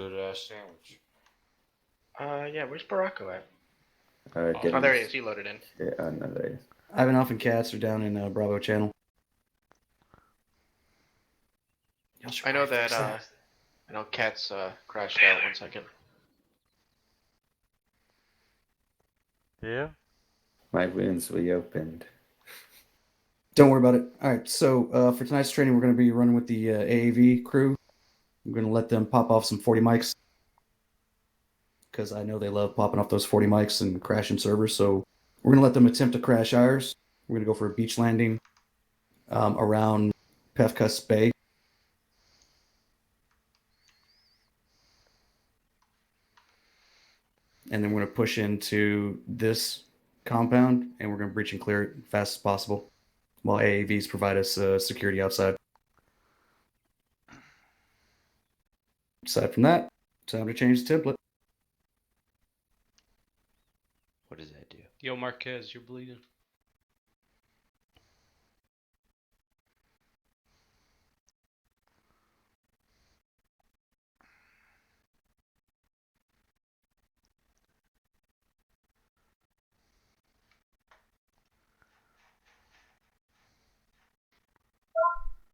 good ass sandwich. Yeah, where's Baracco at? Getting Oh, there he is. He loaded in. Yeah, no, there he is. Ivan Alpha and Cats are down in Bravo Channel. I know that, I know Cat's crashed out. 1 second. Yeah? My wounds reopened. Don't worry about it. All right, so for tonight's training, we're going to be running with the AAV crew. I'm going to let them pop off some 40 mics because I know they love popping off those 40 mics and crashing servers. So we're going to let them attempt to crash ours. We're going to go for a beach landing around Pefkus Bay. And then we're going to push into this compound, and we're going to breach and clear it as fast as possible while AAVs provide us security outside. Aside from that, time to change the template. What does that do? Yo, Marquez, you're bleeding.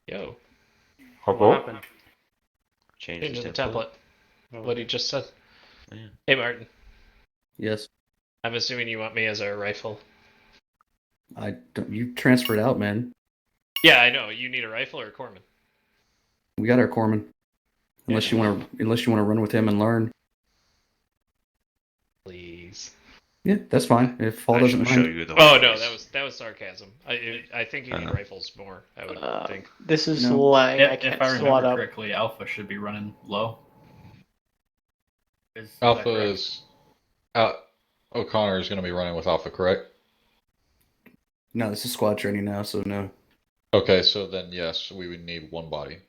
Yo. Hello? What happened? Change the template. What he just said. Yeah. Hey, Martin. Yes. I'm assuming you want me as a rifle. You transferred out, man. Yeah, I know. You need a rifle or a corpsman? We got our corpsman. Unless you want to run with him and learn. Please. Yeah, that's fine. If Paul doesn't show mind. you the Oh no, ways. that was sarcasm. I think you need rifles more. I would think. This is No. Lang. I If can't I slot remember up. correctly, Alpha should be running low. Is that Alpha correct? is O'Connor is going to be running with Alpha, correct? No, this is squad training now, so no. Okay, so then yes, we would need one body.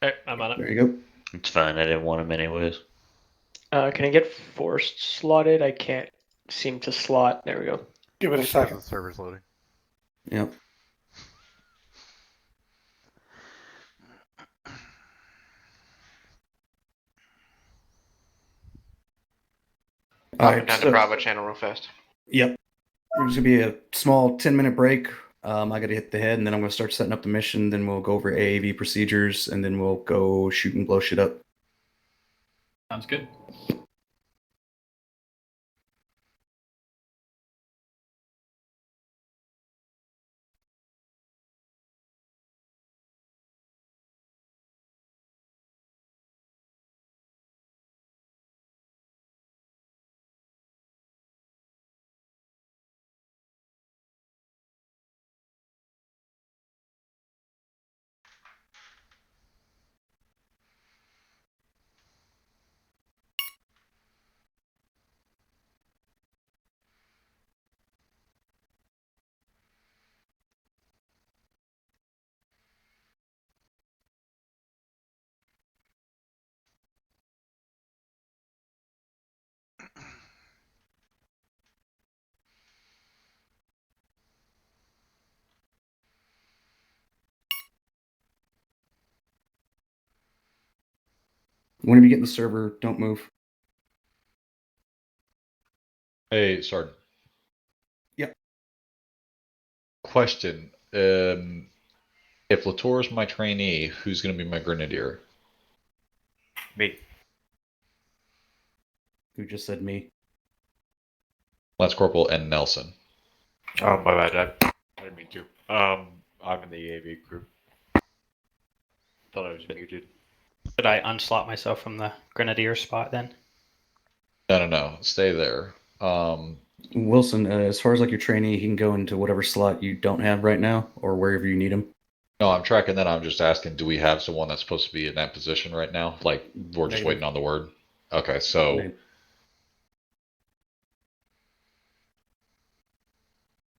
Alright, I'm on it. There you go. It's fine. I didn't want him anyways. Can I get forced slotted? I can't seem to slot. There we go. Give it a second. The server's loading. Yep. Popping down to Bravo channel real fast. Yep. There's gonna be a small 10-minute break. I got to hit the head, and then I'm gonna start setting up the mission. Then we'll go over AAV procedures, and then we'll go shoot and blow shit up. Sounds good. Whenever you get in the server, don't move. Hey, Sergeant. Yep. Question: if Latour's my trainee, who's going to be my grenadier? Me. Who just said me? Lance Corporal and Nelson. Oh, my bad. I didn't mean to. I'm in the AV group. Thought I was muted. Should I unslot myself from the grenadier spot then? No. Stay there. Wilson, as far as like your trainee, he can go into whatever slot you don't have right now, or wherever you need him. No, I'm tracking that. I'm just asking, do we have someone that's supposed to be in that position right now? Like, we're just Negative. waiting on the word? Okay, so...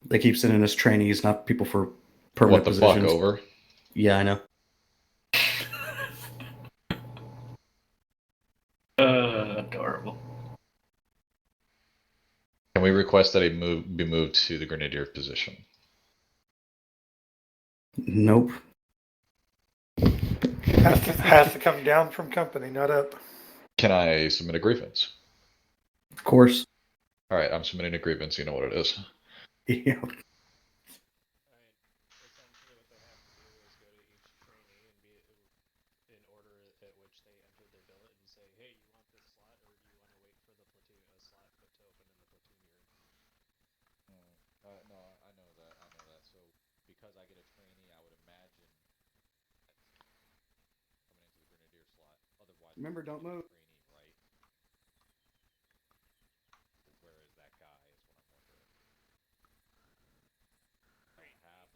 They keep sending us trainees, not people for What permanent the positions. fuck, over? Yeah, I know. Adorable. Can we request that he be moved to the grenadier position? Nope. Has to come down from company, not up. Can I submit a grievance? Of course. All right, I'm submitting a grievance. You know what it is. Yeah. Essentially, what they have to do is go to each trainee and be in order at which they entered their billet and say, "Hey, you want this slot, or do you want to wait for the platoon slot to open in the platoon you're in?" No, I know that. So because I get a trainee, I would imagine coming into the grenadier slot. Otherwise, Remember, don't move. trainee, right? Where is that guy? Is what I'm wondering. Trainee has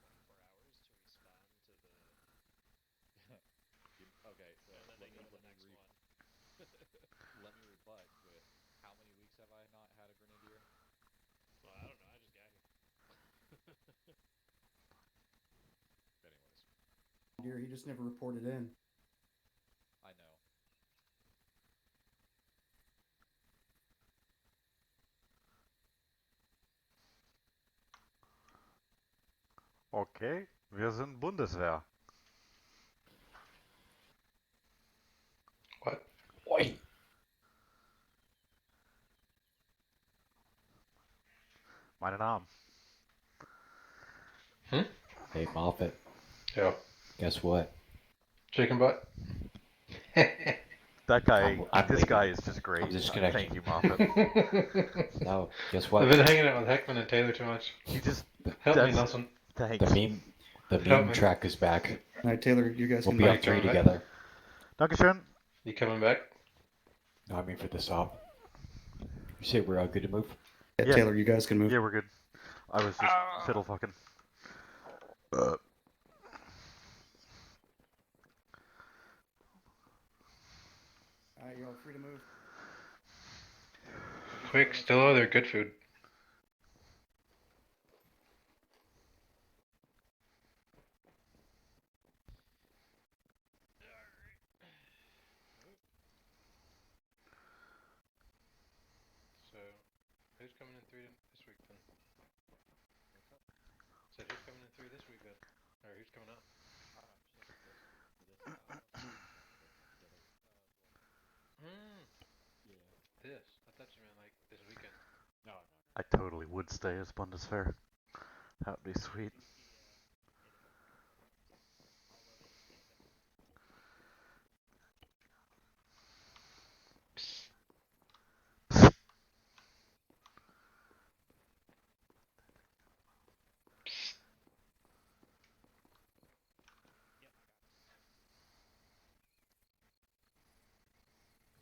24 hours to respond to the. Okay, so And then they go to the next one. let me rebut with how many weeks have I not had a grenadier? Well, I don't know. I just got here. Anyways, Dear, he just never reported in. I know. Okay, wir sind Bundeswehr. What? Oi. Meine Namen. Hey, Moffat, Yeah. guess what? Chicken butt. That guy, I'm this leaving. guy is just great. I'm disconnecting. Thank you, Moffat. No, guess I've what? been hanging out with Heckman and Taylor too much. He just Help me, that's- Nelson. thanks. The Help meme me. track is back. All right, Taylor, you guys We'll can be Are on you 3 coming back? together. Dankeschön. You coming back? No, I mean for the stop. You say we're all good to move? Yeah, Yeah. Taylor, you guys can move. Yeah, we're good. I was just fiddle fucking. All right, y'all free to move. Quick, still other good food. So, who's coming in 3 this week then? So who's coming in 3 this week then? Or who's coming up? This. I thought you meant like this weekend. No. I totally would stay as Bundeswehr. That would be sweet.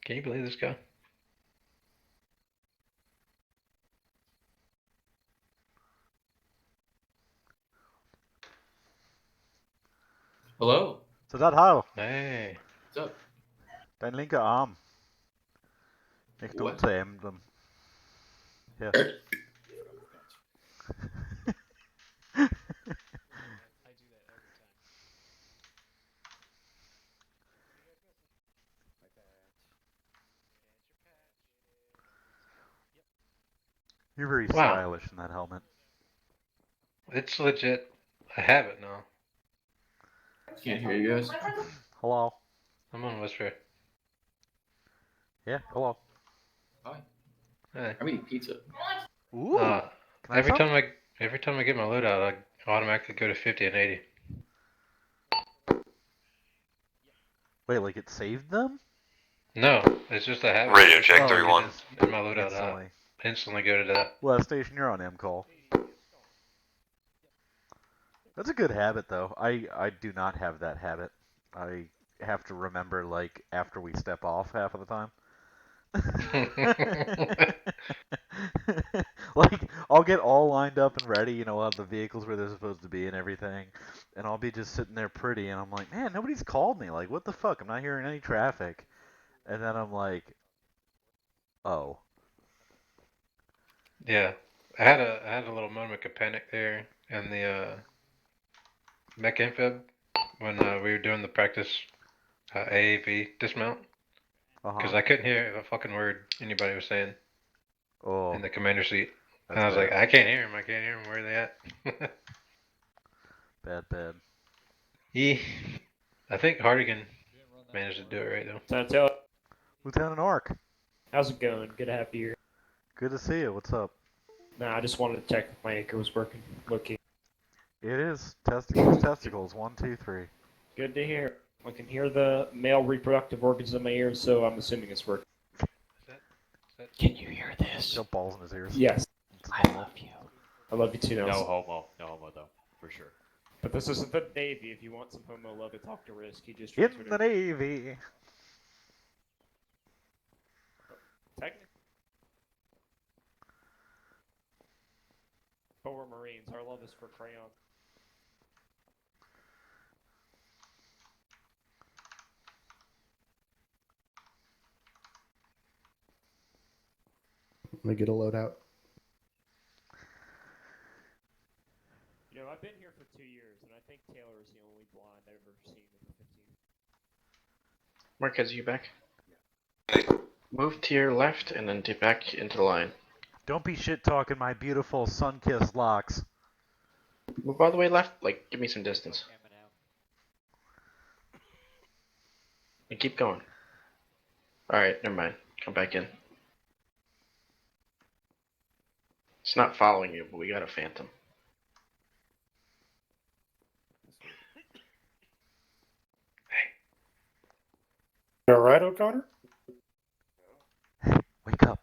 Can you believe this guy? Hello. So that how? Hey. What's up? Dein linker Arm. Nicht What? unser Emblem. Hier. I do that every time. You're very Wow. stylish in that helmet. It's legit. I have it now. Can't hear you guys. Hello. I'm on Westray. Yeah, hello. Hi. Hey. I'm eating pizza. Ooh. Can I have Every some? time I get my loadout, I automatically go to 50 and 80. Wait, like it saved them? No, it's just I have it. Radio check, Oh, 3-1. it is in my loadout. Instantly. Instantly go to that. Well, station, you're on M-call. That's a good habit, though. I do not have that habit. I have to remember, like, after we step off half of the time. Like, I'll get all lined up and ready, you know, have the vehicles where they're supposed to be and everything, and I'll be just sitting there pretty, and I'm like, man, nobody's called me. Like, what the fuck? I'm not hearing any traffic. And then I'm like, oh. Yeah, I had a little moment of panic there in the mech amphib when we were doing the practice AAV dismount because I couldn't hear a fucking word anybody was saying Oh, in the commander seat, and that's I was bad. like, I can't hear him. I can't hear him. Where are they at? Bad. Yeah, I think Hardigan managed to do it right though. So Lieutenant Ark. How's it going? Good to have you here. Good to see you. What's up? Nah, I just wanted to check if my anchor was working. Looking. It is. Testicles, testicles. 1, 2, 3. Good to hear. I can hear the male reproductive organs in my ears, so I'm assuming it's working. Can you hear this? He's got balls in his ears. Yes. I love you. I love you too, No Nelson. homo. No homo, though. For sure. But this isn't the Navy. If you want some homo love, to talk to Risk. He just In transferred the Navy. Technically. But we're Marines. Our love is for crayon. Let me get a loadout. You know, I've been here for 2 years, and I think Taylor is the only blind I've ever seen in the 15th. Marquez, are you back? Move to your left and then dip back into the line. Don't be shit talking my beautiful sun-kissed locks. Move all the way left. Like, give me some distance. And keep going. Alright, never mind. Come back in. It's not following you, but we got a phantom. All right, O'Connor? Wake up.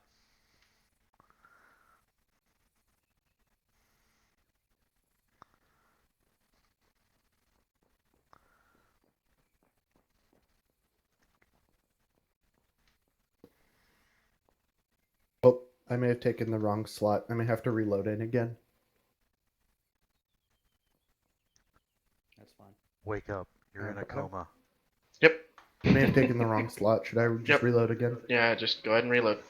Oh, I may have taken the wrong slot. I may have to reload it again. That's fine. Wake up. You're in a coma. Yep. I may have taken the wrong slot. Should I just Yep. reload again? Yeah, just go ahead and reload.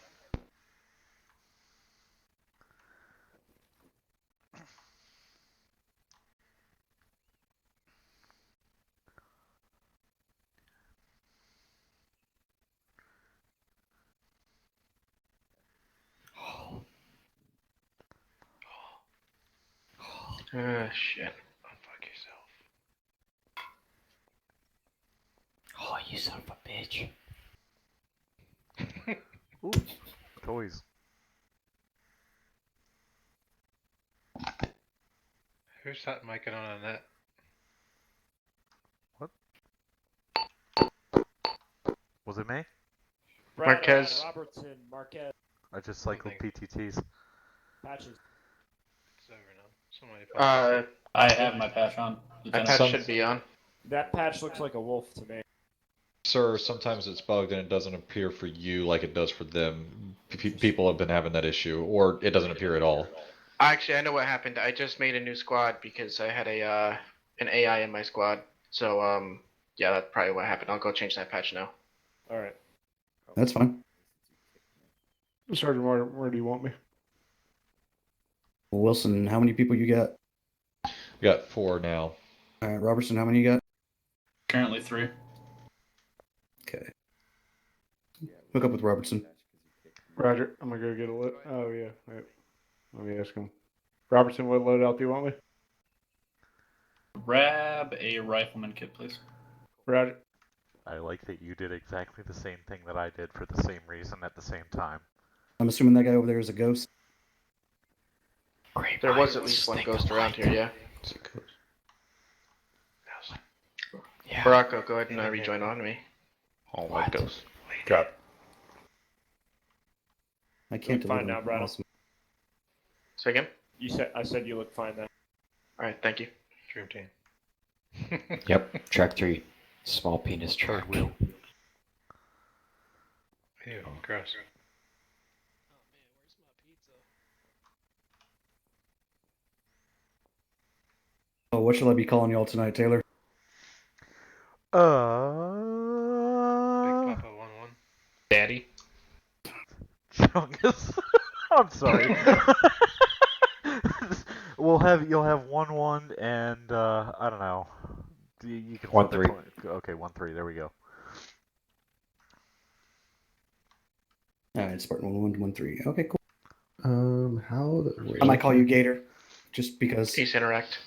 Ah, shit. Unfuck yourself. Oh, you son of a bitch. Ooh, toys. Who's hot micing on that? Was it me? Marquez. Robertson, Marquez. I just cycled PTTs. Patches. It's over now. Somebody I have my patch on. My patch should be on. That patch looks like a wolf to me. Sir, sometimes it's bugged and it doesn't appear for you like it does for them. People have been having that issue, or it doesn't appear at all. Actually, I know what happened. I just made a new squad because I had a an AI in my squad. So, yeah, that's probably what happened. I'll go change that patch now. Alright. That's fine. Sergeant, where do you want me? Wilson, how many people you got? We got 4 now. All right, Robertson, how many you got? Currently 3. Okay. Hook up with Robertson. Roger. I'm going to go get a load. Oh, yeah. Wait. Let me ask him. Robertson, what loadout do you want me? Grab a rifleman kit, please. Roger. I like that you did exactly the same thing that I did for the same reason at the same time. I'm assuming that guy over there is a ghost. Great. There was at least one ghost around here, yeah. Yeah. Baracco, go ahead and rejoin on me. All my ghosts. Got it. I can't Look fine deliver. now, Brad. Awesome. Say again? I said you look fine then. Alright, thank you. Dream team. Yep. Track 3. Small penis track. Third wheel. Ew, gross. Oh, what shall I be calling y'all tonight, Taylor? Big Papa 1-1. Daddy? Chungus. I'm sorry. You'll have 1-1 and I don't know. You can flip 1-3. it. Okay, 1-3. There we go. All right, Spartan 1-1-1-3. Okay, cool. I I might call you Gator, just because. Ace Interact.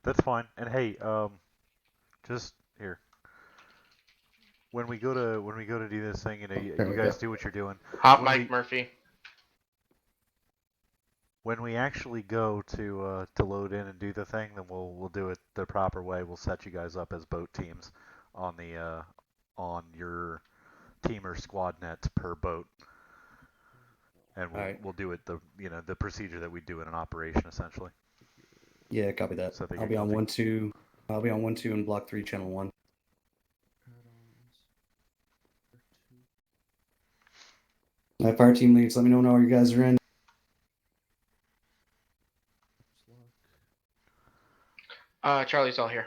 That's fine. And hey, just here. when we go to do this thing, you know, There you we guys go. do what you're doing. Hot When mic, Murphy. When we actually go to load in and do the thing, then we'll do it the proper way. We'll set you guys up as boat teams on the on your team or squad nets per boat, and we'll do it the procedure that we do in an operation essentially. Yeah, copy that. So I'll be on 1-2. I'll be on 1-2 and block 3, channel 1. All right, fire team leads. Let me know when all you guys are in. Charlie's all here.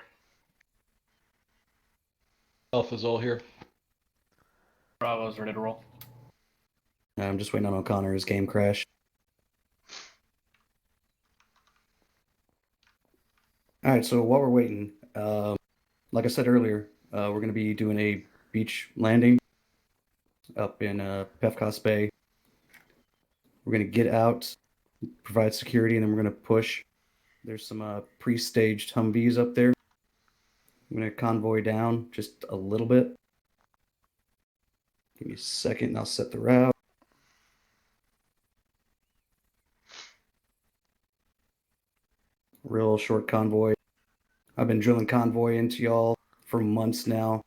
Alpha's all here. Bravo's ready to roll. I'm just waiting on O'Connor. His game crashed. All right, so while we're waiting, like I said earlier, we're going to be doing a beach landing up in Pefcos Bay. We're going to get out, provide security, and then we're going to push. There's some pre-staged Humvees up there. I'm going to convoy down just a little bit. Give me a second, and I'll set the route. Real short convoy. I've been drilling convoy into y'all for months now.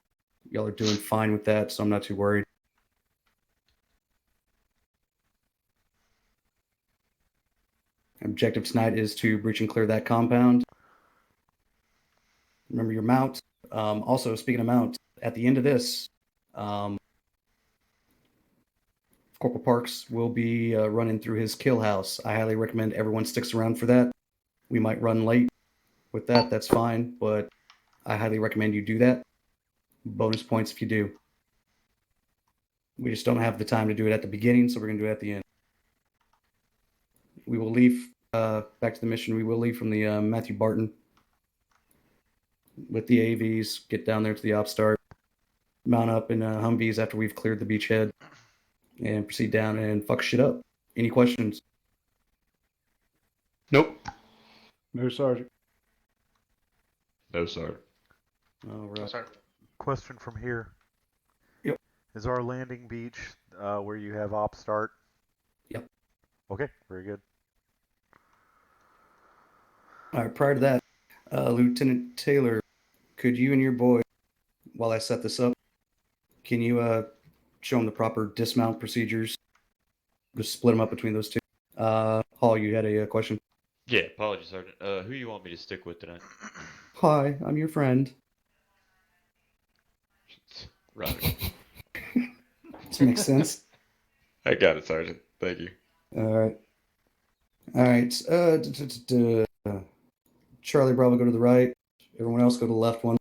Y'all are doing fine with that, so I'm not too worried. Objective tonight is to breach and clear that compound. Remember your mount. Also, speaking of mount, at the end of this, Corporal Parks will be running through his kill house. I highly recommend everyone sticks around for that. We might run late with that. That's fine, but I highly recommend you do that. Bonus points if you do. We just don't have the time to do it at the beginning, so we're going to do it at the end. We will leave back to the mission. We will leave from the Matthew Barton with the AVs, get down there to the op start, mount up in Humvees after we've cleared the beachhead, and proceed down and fuck shit up. Any questions? Nope. No, Sergeant. No, sir. All right. Sorry. Question from here. Yep. Is our landing beach where you have op start? Yep. Okay, very good. All right, prior to that, Lieutenant Taylor, could you and your boy, while I set this up, can you show them the proper dismount procedures? Just split them up between those two. Hall, you had a question? Yeah, apologies, Sergeant. Who you want me to stick with tonight? Hi, I'm your friend. Roger. Does it make sense? I got it, Sergeant. Thank you. All right. All right. Charlie Bravo, go to the right. Everyone else go to the left one.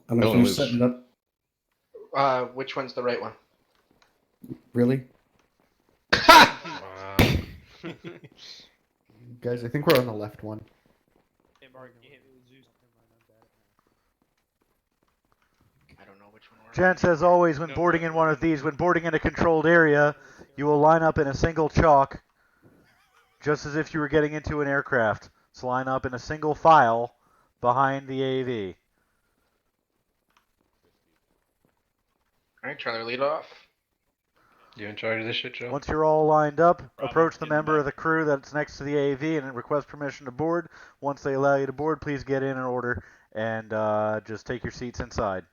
I'm going to finish setting it up. Which one's the right one? Really? Guys, I think we're on the left one. I don't know which one we're on. Gents, as always, when boarding in one of these, when boarding in a controlled area, you will line up in a single chalk, just as if you were getting into an aircraft. So line up in a single file behind the AV. Alright, Charlie, lead off. You in charge of this shit, Joe? Once you're all lined up, Bravo, approach the get in member back. of the crew that's next to the AV and request permission to board. Once they allow you to board, please get in order and just take your seats inside.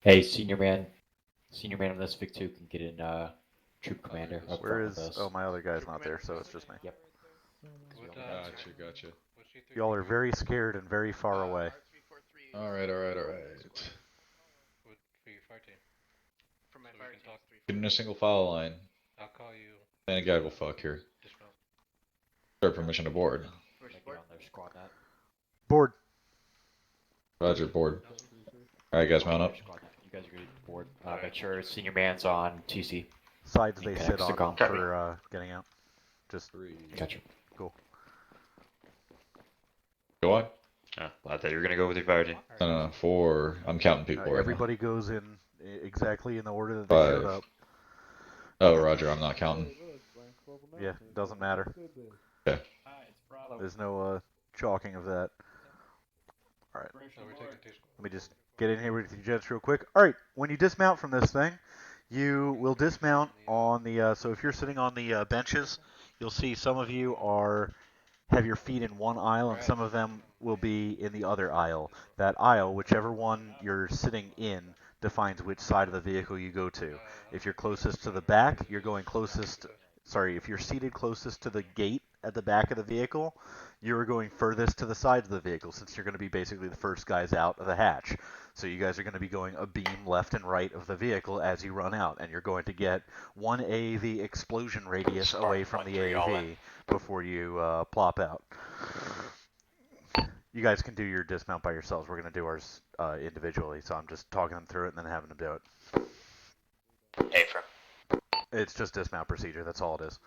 Hey, senior man on this Vic 2 can get in troop commander up Where front is... with us. Oh, my other guy's not there, so it's just me. Yep. Gotcha. Y'all are very scared and very far away. Alright. For your fire team. From my So we fire can team. talk. Get in a single file line. I'll call you. And a guy will fuck here. Dismount. Start permission to board. Make it on their squad net. Board. Roger, board. Alright, guys, mount up. Squad net. You guys are good to board. Make sure senior man's on TC. Sides they Okay, sit stick on on. for getting out. Just... Gotcha. Cool. Go on. Oh, I thought you were gonna go with your fire team. No. 4. I'm counting people right now. Everybody goes in exactly in the order that they 5. showed up. Oh, Roger, I'm not counting. Yeah, doesn't matter. Okay. Hi, it's Bravo. There's no chalking of that. Alright, So we're taking 2 squads. let me just get in here with you gents real quick. All right, when you dismount from this thing, you will dismount on the. So if you're sitting on the benches, you'll see some of you have your feet in one aisle, and some of them will be in the other aisle. That aisle, whichever one you're sitting in, defines which side of the vehicle you go to. If you're closest to the back, you're going closest. Sorry, if you're seated closest to the gate at the back of the vehicle, you're going furthest to the sides of the vehicle, since you're going to be basically the first guys out of the hatch. So you guys are going to be going a beam left and right of the vehicle as you run out, and you're going to get one AAV explosion radius away from the AAV before you plop out. You guys can do your dismount by yourselves. We're going to do ours individually, so I'm just talking them through it and then having them do it. April. It's just dismount procedure, that's all it is.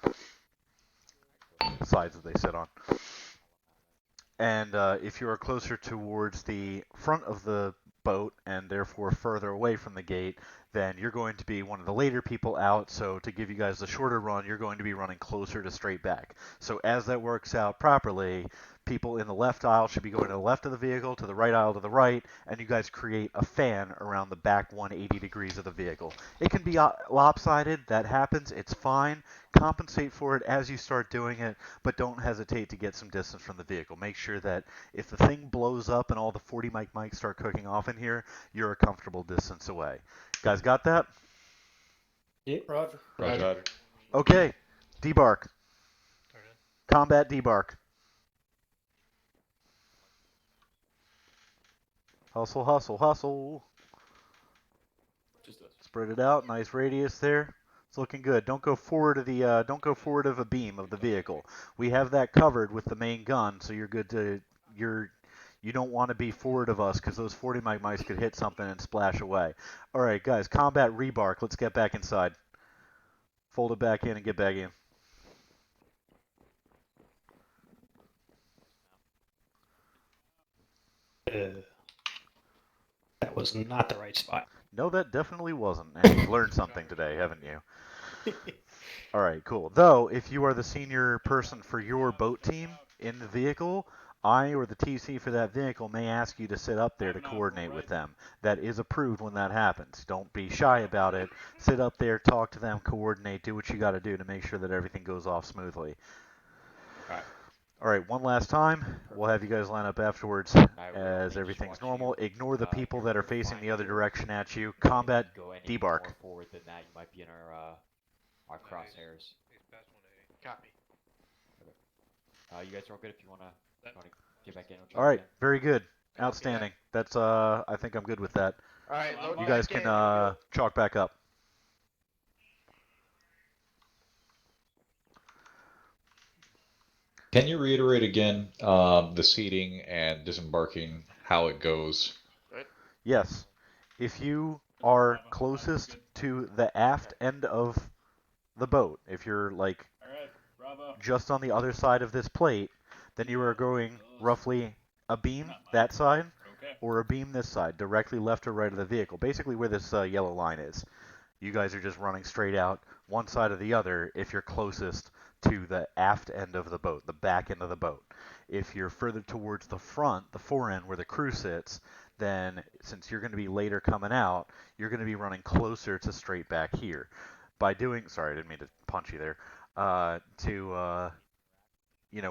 Sides that they sit on. And if you are closer towards the front of the boat and therefore further away from the gate, then you're going to be one of the later people out. So to give you guys the shorter run, you're going to be running closer to straight back. So as that works out properly, people in the left aisle should be going to the left of the vehicle, to the right aisle to the right, and you guys create a fan around the back 180 degrees of the vehicle. It can be lopsided, that happens, it's fine. Compensate for it as you start doing it, but don't hesitate to get some distance from the vehicle. Make sure that if the thing blows up and all the 40 mics start cooking off in here, you're a comfortable distance away. Guys got that? Yeah, Roger. Roger. Okay, debark. Combat debark. Hustle, hustle, hustle. Just us. Spread it out, nice radius there. It's looking good. Don't go forward of the don't go forward of a beam of the vehicle. We have that covered with the main gun, so you're good to you don't want to be forward of us because those 40 mics could hit something and splash away. All right, guys, combat rebark. Let's get back inside. Fold it back in and get back in. That was not the right spot. No, that definitely wasn't. And you've learned something today, haven't you? All right, cool. Though, if you are the senior person for your boat team in the vehicle, I or the TC for that vehicle may ask you to sit up there to coordinate with them. That is approved when that happens. Don't be shy about it. Sit up there, talk to them, coordinate, do what you got to do to make sure that everything goes off smoothly. All right, one last time. We'll have you guys line up afterwards as everything's normal. Ignore the people that are facing the other direction at you. Combat debark. More forward than that, you might be in our crosshairs. Copy. You guys are all good if you want to get back in. All right, very good. Outstanding. That's I think I'm good with that. All right, You guys can chalk back up. Can you reiterate again the seating and disembarking, how it goes? Yes. If you are closest to the aft end of the boat, if you're like just on the other side of this plate, then you are going roughly a beam that side or a beam this side, directly left or right of the vehicle, basically where this yellow line is. You guys are just running straight out one side or the other if you're closest to the aft end of the boat, the back end of the boat. If you're further towards the front, the fore end where the crew sits, then since you're going to be later coming out, you're going to be running closer to straight back here. By doing, sorry, I didn't mean to punch you there,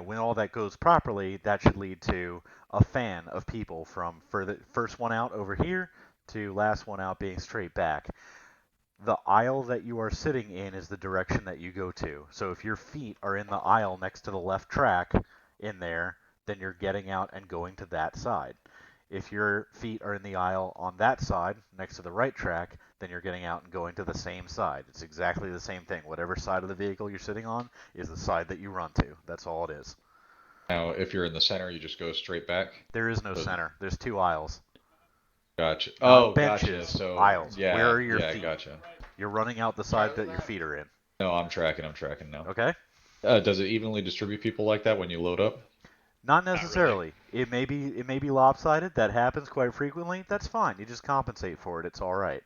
when all that goes properly, that should lead to a fan of people from first one out over here to last one out being straight back. The aisle that you are sitting in is the direction that you go to. So if your feet are in the aisle next to the left track in there, then you're getting out and going to that side. If your feet are in the aisle on that side, next to the right track, then you're getting out and going to the same side. It's exactly the same thing. Whatever side of the vehicle you're sitting on is the side that you run to. That's all it is. Now, if you're in the center, you just go straight back? There is no center. There's two aisles. Gotcha. Not Benches, benches, So aisles. Yeah, Where are your feet? Gotcha. You're running out the side that your feet are in. No, I'm tracking now. Okay? Does it evenly distribute people like that when you load up? Not necessarily. It may be lopsided. That happens quite frequently. That's fine. You just compensate for it. It's all right.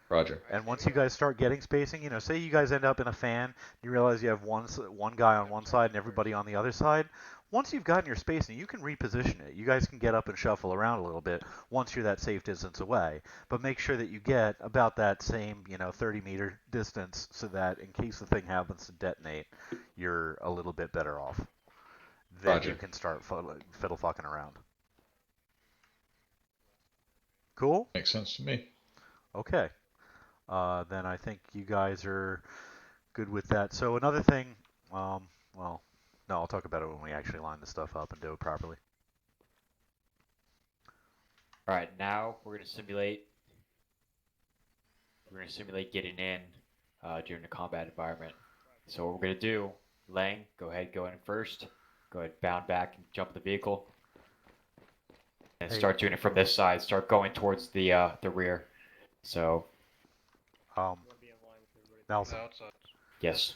Roger. And once you guys start getting spacing, say you guys end up in a fan, you realize you have one guy on one side and everybody on the other side. once you've gotten your spacing, you can reposition it. You guys can get up and shuffle around a little bit once you're that safe distance away. But make sure that you get about that same, 30-meter distance so that in case the thing happens to detonate, you're a little bit better off. Then Roger. you can start fiddle fucking around. Cool? Makes sense to me. Okay. Then I think you guys are good with that. So another thing, well, no, I'll talk about it when we actually line the stuff up and do it properly. All right, now we're gonna simulate. We're gonna simulate getting in during the combat environment. So what we're gonna do, Lang, go ahead, go in first. Go ahead, bound back and jump the vehicle, and start doing it from this side. Start going towards the rear. So. Nelson. Yes.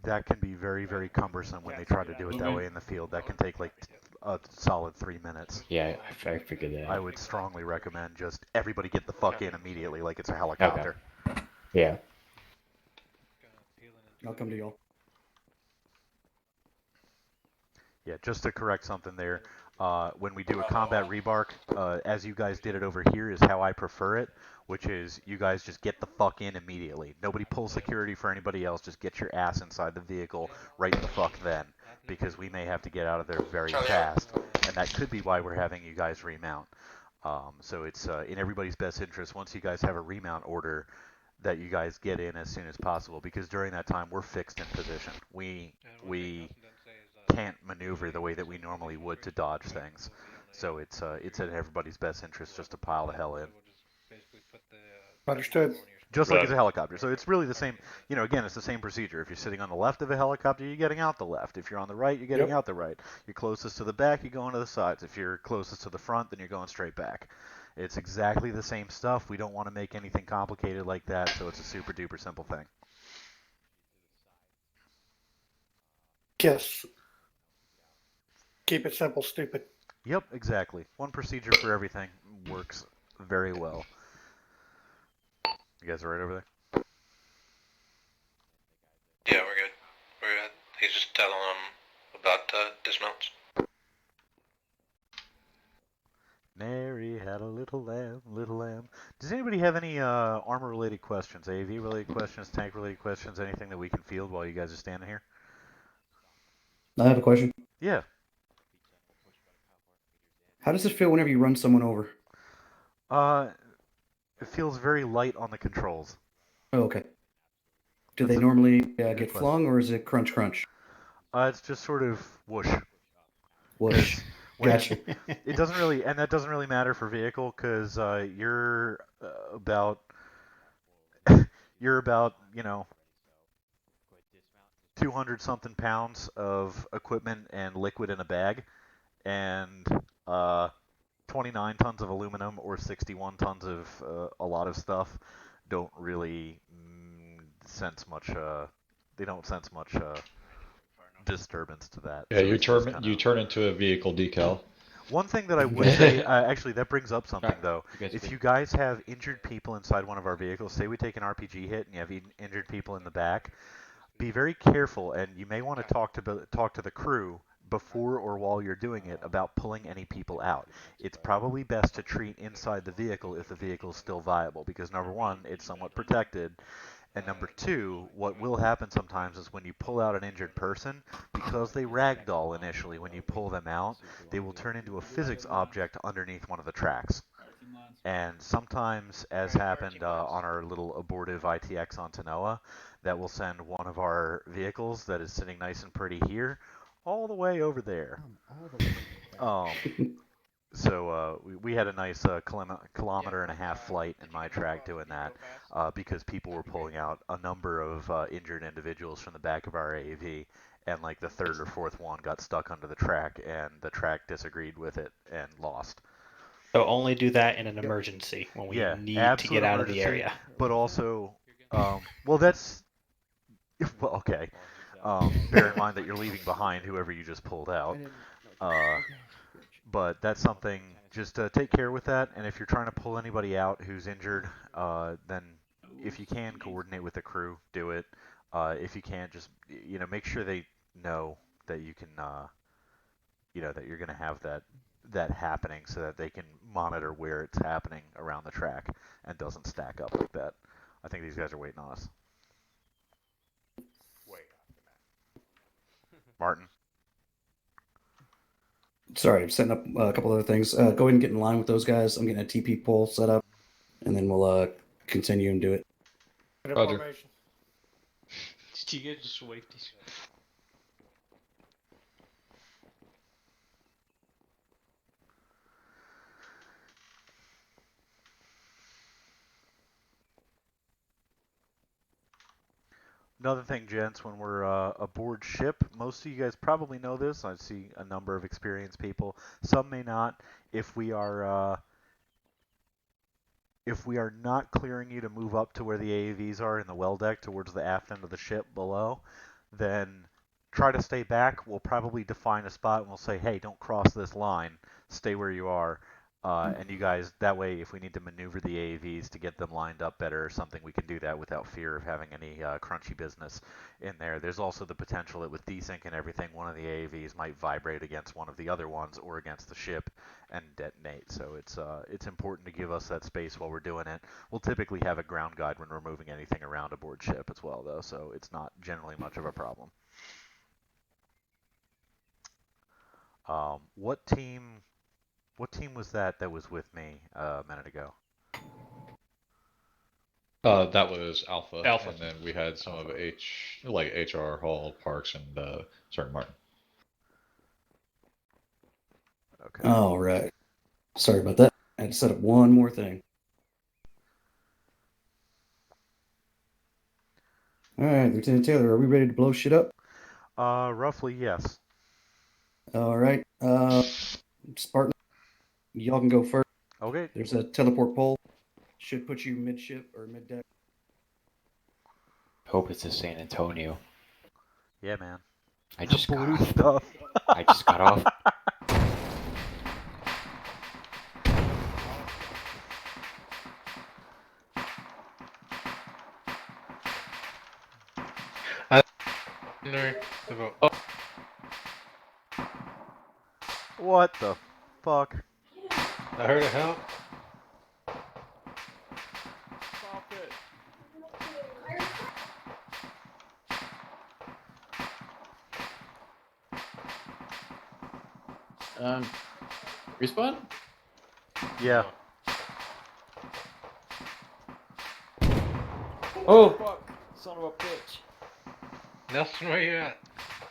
That can be very, very cumbersome when they try to do it that way in the field. That can take like a solid 3 minutes. Yeah, I figured that. I would strongly recommend just everybody get the fuck in immediately like it's a helicopter. Okay. Yeah. I'll come to y'all. Yeah, just to correct something there. When we do a combat rebark, as you guys did it over here is how I prefer it, which is you guys just get the fuck in immediately. Nobody pull security for anybody else. Just get your ass inside the vehicle right the fuck then, because we may have to get out of there very fast, and that could be why we're having you guys remount. So it's in everybody's best interest once you guys have a remount order that you guys get in as soon as possible, because during that time we're fixed in position. We can't maneuver the way that we normally would to dodge things. So it's in everybody's best interest just to pile the hell in. Understood. Just like it's a helicopter. So it's really the same, again, it's the same procedure. If you're sitting on the left of a helicopter, you're getting out the left. If you're on the right, you're getting out the right. You're closest to the back, you're going to the sides. If you're closest to the front, then you're going straight back. It's exactly the same stuff. We don't want to make anything complicated like that, so it's a super duper simple thing. Yes. Keep it simple, stupid. Yep, exactly. One procedure for everything works very well. You guys are right over there? Yeah, we're good. We're good. He's just telling them about dismounts. Mary had a little lamb, little lamb. Does anybody have any armor-related questions, AV-related questions, tank-related questions, anything that we can field while you guys are standing here? I have a question. Yeah. How does it feel whenever you run someone over? It feels very light on the controls. Oh, okay. Do they normally get flung, or is it crunch crunch? It's just sort of whoosh. Whoosh. Gotcha. It doesn't really, and that doesn't really matter for vehicle because you're about 200 something pounds of equipment and liquid in a bag, and 29 tons of aluminum or 61 tons of a lot of stuff don't really sense much. They don't sense much disturbance to that. Yeah, So you turn into a vehicle decal. One thing that I would say, actually, that brings up something though. If you guys have injured people inside one of our vehicles, say we take an RPG hit and you have injured people in the back, be very careful, and you may want to talk to the crew before or while you're doing it about pulling any people out. It's probably best to treat inside the vehicle if the vehicle is still viable, because number one, it's somewhat protected, and number two, what will happen sometimes is when you pull out an injured person, because they ragdoll initially when you pull them out, they will turn into a physics object underneath one of the tracks. And sometimes, as happened on our little abortive ITX on Tanoa, that will send one of our vehicles that is sitting nice and pretty here all the way over there. So we had a nice kilometer and a half flight in my track doing that because people were pulling out a number of injured individuals from the back of our AAV, and like the third or fourth one got stuck under the track, and the track disagreed with it and lost. So only do that in an emergency when we need to get out of the area. But also, well, that's okay. Bear in mind that you're leaving behind whoever you just pulled out. But that's something, just take care with that. And if you're trying to pull anybody out who's injured, then if you can, coordinate with the crew, do it. If you can't, just make sure they know that you can, that you're going to have that happening so that they can monitor where it's happening around the track and doesn't stack up like that. I think these guys are waiting on us. Martin. Sorry, I'm setting up a couple other things. Go ahead and get in line with those guys. I'm getting a TP poll set up, and then we'll continue and do it. Roger. Did you get just waved these? Another thing, gents, when we're aboard ship, most of you guys probably know this. I see a number of experienced people. Some may not. If we are not clearing you to move up to where the AAVs are in the well deck towards the aft end of the ship below, then try to stay back. We'll probably define a spot and we'll say, hey, don't cross this line. Stay where you are. And you guys, that way, if we need to maneuver the AAVs to get them lined up better or something, we can do that without fear of having any crunchy business in there. There's also the potential that with desync and everything, one of the AAVs might vibrate against one of the other ones or against the ship and detonate. So it's important to give us that space while we're doing it. We'll typically have a ground guide when we're moving anything around aboard ship as well, though, so it's not generally much of a problem. What team was that was with me a minute ago? That was Alpha. Alpha. And then we had some of HR Hall, Parks, and Martin. Okay. All right. Sorry about that. I had to set up one more thing. All right, Lieutenant Taylor, are we ready to blow shit up? Roughly, yes. All right. Spartan, y'all can go first. Okay. There's a teleport pole. Should put you mid-ship or mid-deck. Hope it's the San Antonio. Yeah, man. I just got blue off. stuff. I just got off. What the fuck? I heard a help. Stop it. Respawn? Yeah. Oh fuck! Son of a bitch. Nelson, where you at?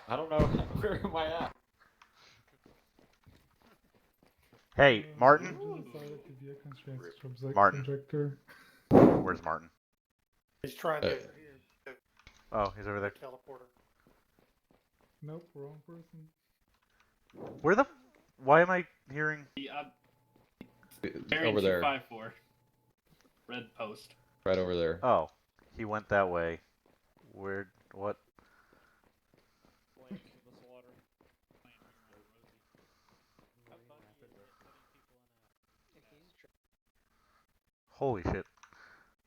I don't know. Where am I at? Hey, Martin. Martin. Where's Martin? He's trying to. Oh, he's over there. Teleporter. Nope, wrong person. Where the? Why am I hearing? Over there. 254. Red post. Right over there. Oh, he went that way. Where? What? Holy shit.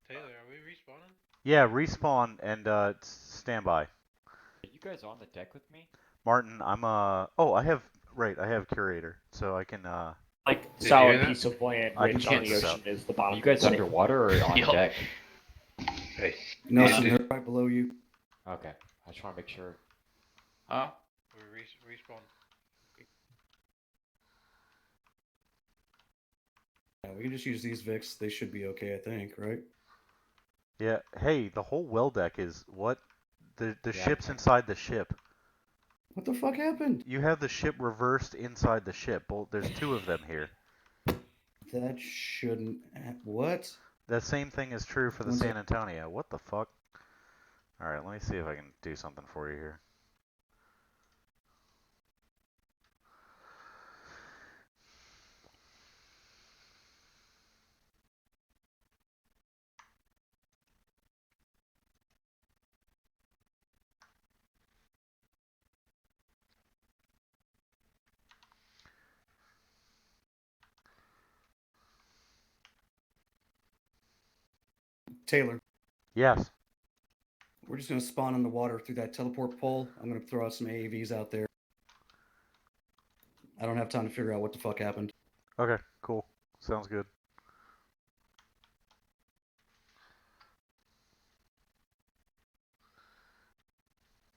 Taylor, are we respawning? Yeah, respawn and stand by. Are you guys on the deck with me? Martin, I'm I have curator, so I can Like solid piece of land I rich can on the check this ocean out. is the bottom. Are you guys of the underwater or on deck? Hey. Nelson, they're right below you. Okay. I just want to make sure. Huh? We're respawn. Yeah, we can just use these Vics. They should be okay, I think, right? Yeah. Hey, the whole well deck is what? The ship's inside the ship. What the fuck happened? You have the ship reversed inside the ship. Well, there's two of them here. That shouldn't. What? The same thing is true for the One San sec. Antonio. What the fuck? All right, let me see if I can do something for you here. Taylor. Yes. We're just going to spawn in the water through that teleport pole. I'm going to throw out some AAVs out there. I don't have time to figure out what the fuck happened. Okay, cool. Sounds good.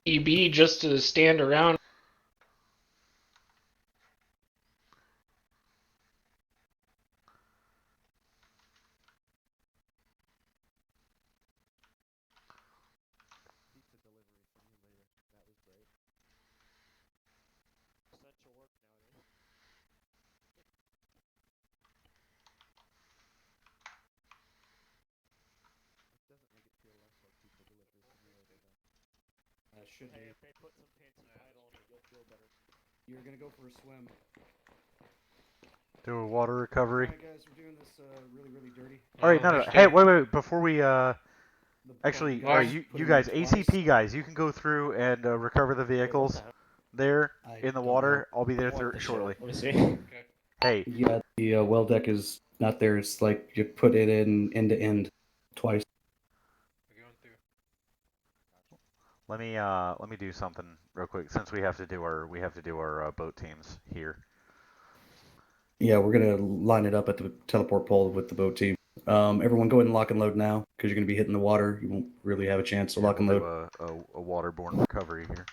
EB just to stand around. Should Hey, be. if they put some fancy title on it, you'll feel better. You're gonna go for a swim. Do a water recovery. Alright, guys, we're doing this really dirty. All right, no. Hey, wait. Before we actually, guys, you put 'em guys, in twice. ACP guys, you can go through and recover the vehicles there in the water. I'll be there shortly. Let me see. Hey. Yeah, the well deck is not there. It's like you put it in end to end twice. Let me do something real quick since we have to do our boat teams here. Yeah, we're gonna line it up at the teleport pole with the boat team. Everyone, go ahead and lock and load now because you're gonna be hitting the water. You won't really have a chance to lock and load. Do a waterborne recovery here.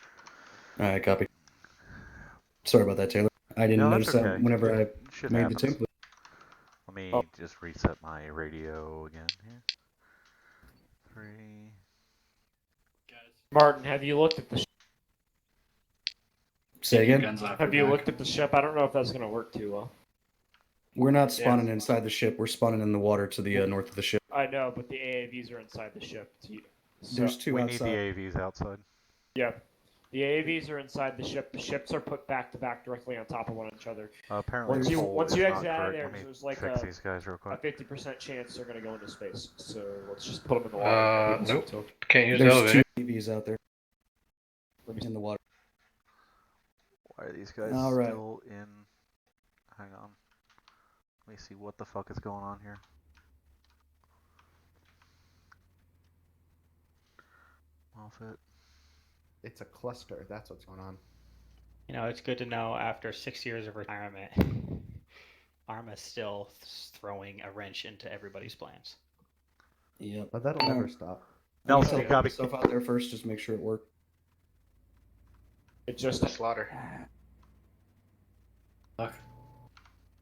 All right, copy. Sorry about that, Taylor. I didn't notice that whenever I made the template. Let me just reset my radio again here. 3. Martin, have you looked at the Say again? Have you looked at the ship? I don't know if that's going to work too well. We're not spawning inside the ship. We're spawning in the water to the north of the ship. I know, but the AAVs are inside the ship. There's two outside. We need the AAVs outside. Yep. The AAVs are inside the ship. The ships are put back to back directly on top of one another. Apparently, once you exit out of there, Let me there's like fix these guys real quick. a 50% chance they're going to go into space. So let's just put them in the water. Nope. Can't use There's elevator. two AVs out there. In the water. Why are these guys still in? Hang on. Let me see what the fuck is going on here. Moffat. It's a cluster. That's what's going on. You know, it's good to know after 6 years of retirement, Arma's still throwing a wrench into everybody's plans. Yep. But that'll never stop. Nelson, you got stuff out there first. Just make sure it works. It's just a slaughter.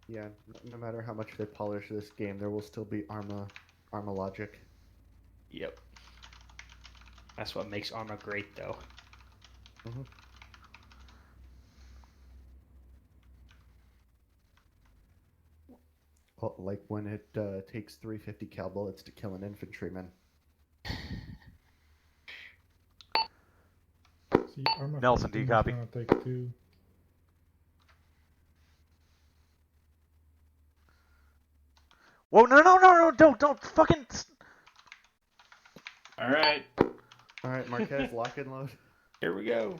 Yeah, no matter how much they polish this game, there will still be Arma logic. Yep. That's what makes Arma great, though. Mm-hmm. Well, like when it takes 350 cal bullets to kill an infantryman. See, Arma Nelson, do you 15 is copy? gonna take 2. Whoa, no, don't fucking... Alright. Alright, Marquez, lock and load. Here we go.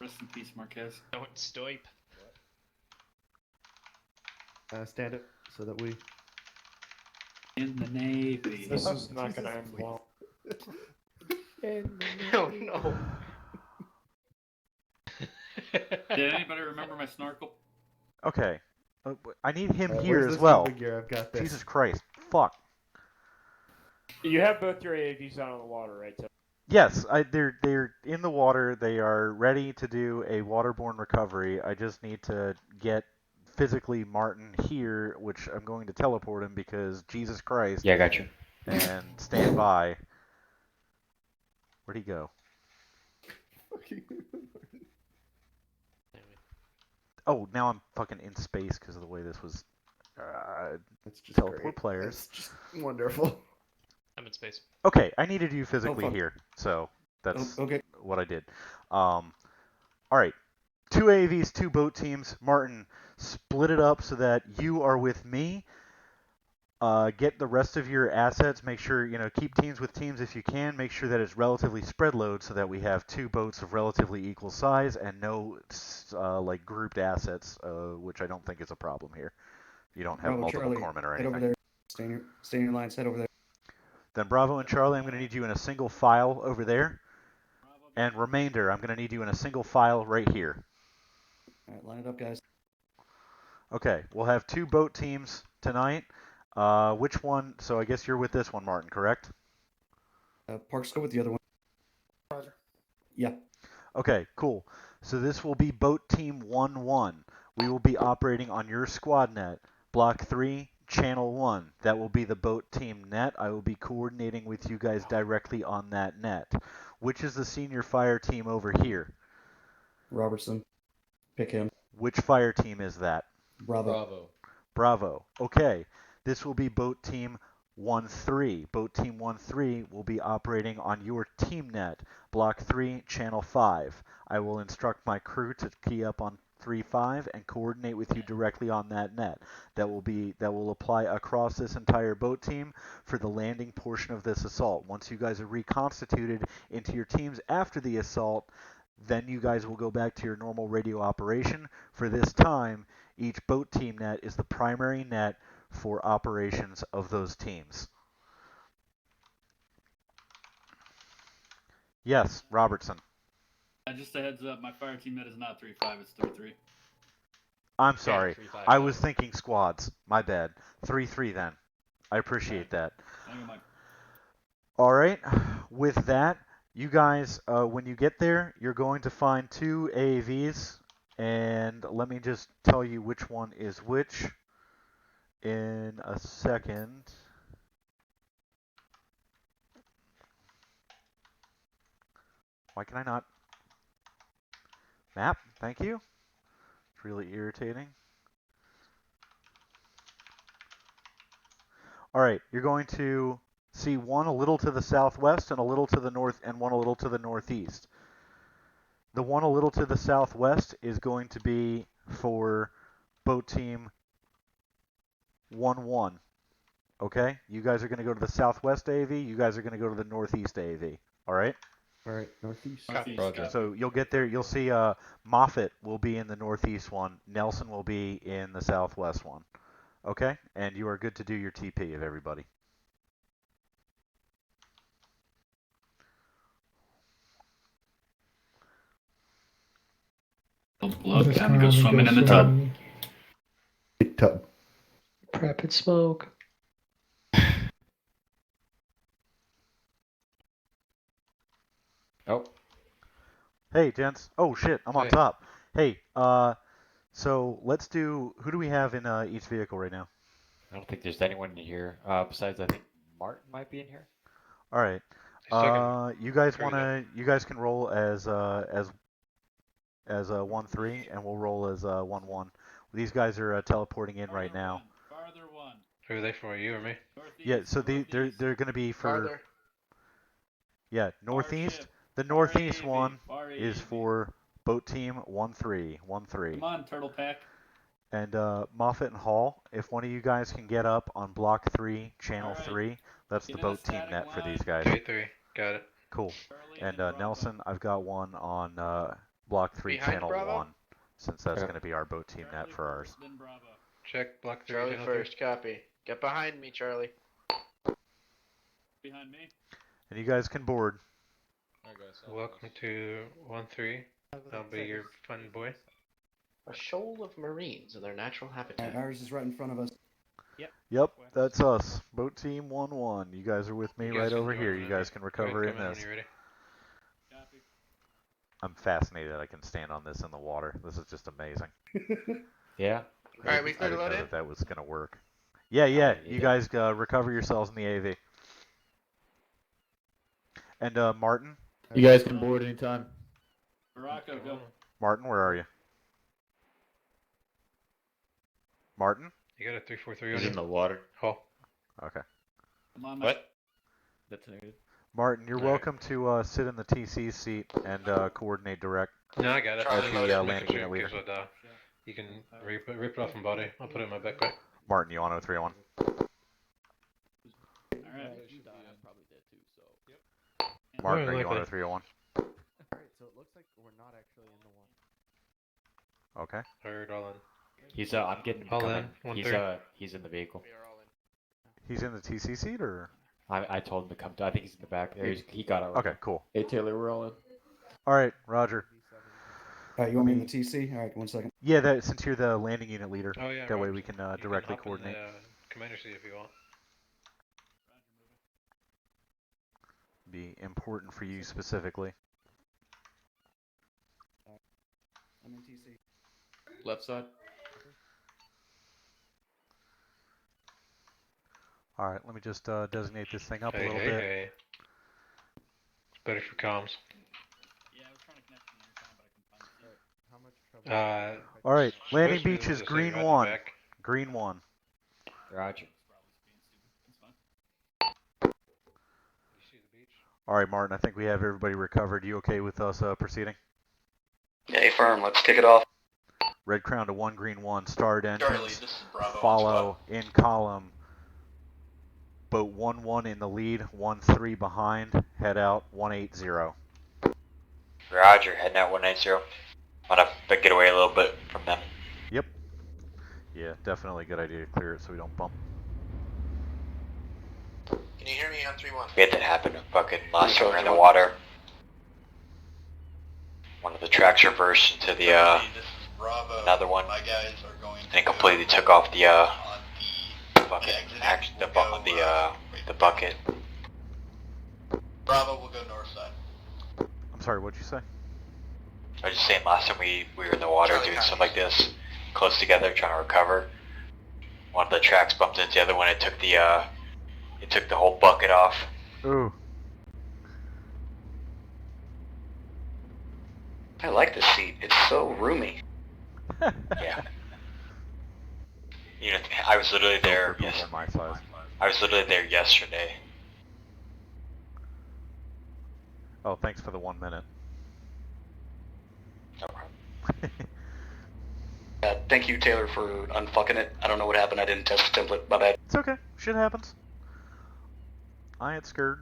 Rest in peace, Marquez. Don't stoip. Stand it so that we... In the Navy. This is not going to end well. Oh no. Did anybody remember my snorkel? Okay. I need him Alright, here where's as this well. figure? I've got this. Jesus Christ. Fuck. You have both your AAVs out on the water, right? Yes, they're in the water. They are ready to do a waterborne recovery. I just need to get physically Martin here, which I'm going to teleport him because Jesus Christ. Yeah, I got you. And stand by. Where'd he go? Oh, now I'm fucking in space because of the way this was. That's just teleport great. players. That's just wonderful. I'm in space. Okay, I needed you physically fuck. here, so that's okay. what I did. All right, 2 AVs, 2 boat teams. Martin, split it up so that you are with me. Get the rest of your assets. Make sure, keep teams with teams if you can. Make sure that it's relatively spread load so that we have 2 boats of relatively equal size and no like grouped assets, which I don't think is a problem here. You don't have Bravo, multiple Charlie, corpsmen or head over anything. there. Stay in your lines. Head over there. Then Bravo and Charlie, I'm going to need you in a single file over there. And Remainder, I'm going to need you in a single file right here. All right, line it up, guys. Okay, we'll have 2 boat teams tonight. Which one? So I guess you're with this one, Martin, correct? Parks, go with the other one. Roger. Yeah. Okay, cool. So this will be boat team 1-1. We will be operating on your squad net, block 3, channel 1. That will be the boat team net. I will be coordinating with you guys directly on that net. Which is the senior fire team over here? Robertson. Pick him. Which fire team is that? Bravo. Bravo. Okay. This will be boat team 1-3. Boat team 1-3 will be operating on your team net, block 3, channel 5. I will instruct my crew to key up on 3-5 and coordinate with you directly on that net. That will apply across this entire boat team for the landing portion of this assault. Once you guys are reconstituted into your teams after the assault, then you guys will go back to your normal radio operation. For this time, each boat team net is the primary net for operations of those teams. Yes, Robertson. Just a heads up, my fire team net is not 3-5, it's 3-3. I'm sorry. I was thinking squads. My bad. 3-3 then. I appreciate that. All right. With that, you guys, when you get there, you're going to find 2 AAVs, and let me just tell you which one is which in a second. Why can I not? Map, thank you. It's really irritating. All right, you're going to see one a little to the southwest and a little to the north and one a little to the northeast. The one a little to the southwest is going to be for boat team 1-1. Okay? You guys are going to go to the southwest AV. You guys are going to go to the northeast AV. All right? All right, northeast. So you'll get there. You'll see Moffat will be in the northeast one. Nelson will be in the southwest one. Okay? And you are good to do your TP of everybody. Don't blow up, time to go swimming in the tub. Big tub. Rapid smoke. Oh. Hey, gents. Oh, shit. I'm on Hey. top. Hey, so let's do... Who do we have in each vehicle right now? I don't think there's anyone in here. Besides, I think Martin might be in here. All right. You guys wanna? You guys can roll as 1-3, and we'll roll as 1-1. These guys are teleporting in right now. Farther one. Who are they for? You or me? Yeah. So they're gonna be for. Farther. Yeah, northeast. The northeast one is for boat team 1-3. 1-3. Come on, turtle pack. And Moffat and Hall, if one of you guys can get up on block 3, channel 3, that's the boat team net for these guys. 3-3. Got it. Cool. And Nelson, I've got one on block 3, Behind channel Bravo? 1, since that's going to be our boat team net for ours. Check block 3. Charlie channel first, copy. Get behind me, Charlie. Behind me. And you guys can board. 3. Welcome to 1-3. I'll be your fun boy. A shoal of Marines in their natural habitat. Ours is right in front of us. Yep, that's us. Boat team 1-1. You guys are with me You guys right can over join here. in You on guys me. can Go recover ahead, in come when this. you're ready. I'm fascinated I can stand on this in the water. This is just amazing. Yeah. Alright, we I clear to didn't load know in? that was going to work. Yeah. You guys recover yourselves in the AV. And Martin? You guys can board anytime. Morocco, go. Martin, where are you? Martin? You got a 3-4-3 on He's you? in the water. Oh. Okay. Come on, What? That's needed. Martin, you're Alright. welcome to sit in the TC seat and coordinate direct. No, I got it. Charlie, Just load it. landing unit leader. Because you can rip it off from body. I'll put it in my backpack. Martin, you on 0301? Alright. probably dead too, so. Martin, More are you on likely. 0301? Alright, so it looks like we're not actually in the one. Okay. Heard all in. He's I'm getting him All coming. in, He's 1-3. he's in the vehicle. We are all in. He's in the TC seat, or? I told him to come. I think he's in the back. There. He got it. Okay, cool. Hey Taylor, we're all in. All right, Roger. You want me in the TC? All right, 1 second. Yeah, that since you're the landing unit leader, Oh yeah. that way Rob, we can you directly hop in coordinate. the commander seat if you want. Be important for you specifically. I'm in TC. Left side. All right, let me just designate this thing up a Hey, little hey, bit. hey. It's better for comms. Yeah, I was trying to connect from the intercom, but I couldn't find it. All right, landing supposed to be beach able is to say green Roger 1. back. Green 1. Roger. That's fine. You see the beach? All right, Martin, I think we have everybody recovered. You okay with us proceeding? Yeah, firm. Let's kick it off. Red Crown to 1, green 1. Starred Charlie, engines. this is Bravo. Follow in column. Boat 1-1 in the lead. 1-3 behind. Head out 180. Roger, heading out 180. Want to get away a little bit from them. Yep. Yeah, definitely a good idea to clear it so we don't bump. Can you hear me on 3-1? We had that happen fucking last time we were in the water. One of the tracks reversed into the, This is Bravo. another one. My guys are going And to completely go took off the, on bucket. exit. Actually, We'll the bucket. Bravo will go north side. I'm sorry, what'd you say? I was just saying last time we were in the water Charlie doing County. stuff like this, close together, trying to recover. One of the tracks bumped into the other one. It took the whole bucket off. Ooh. I like this seat. It's so roomy. Yeah. You know, I was literally there. For people my size. I was literally there yesterday. Oh, thanks for the 1 minute. No problem. Thank you, Taylor, for unfucking it. I don't know what happened. I didn't test the template. My bad. It's okay. Shit happens. I ain't scared.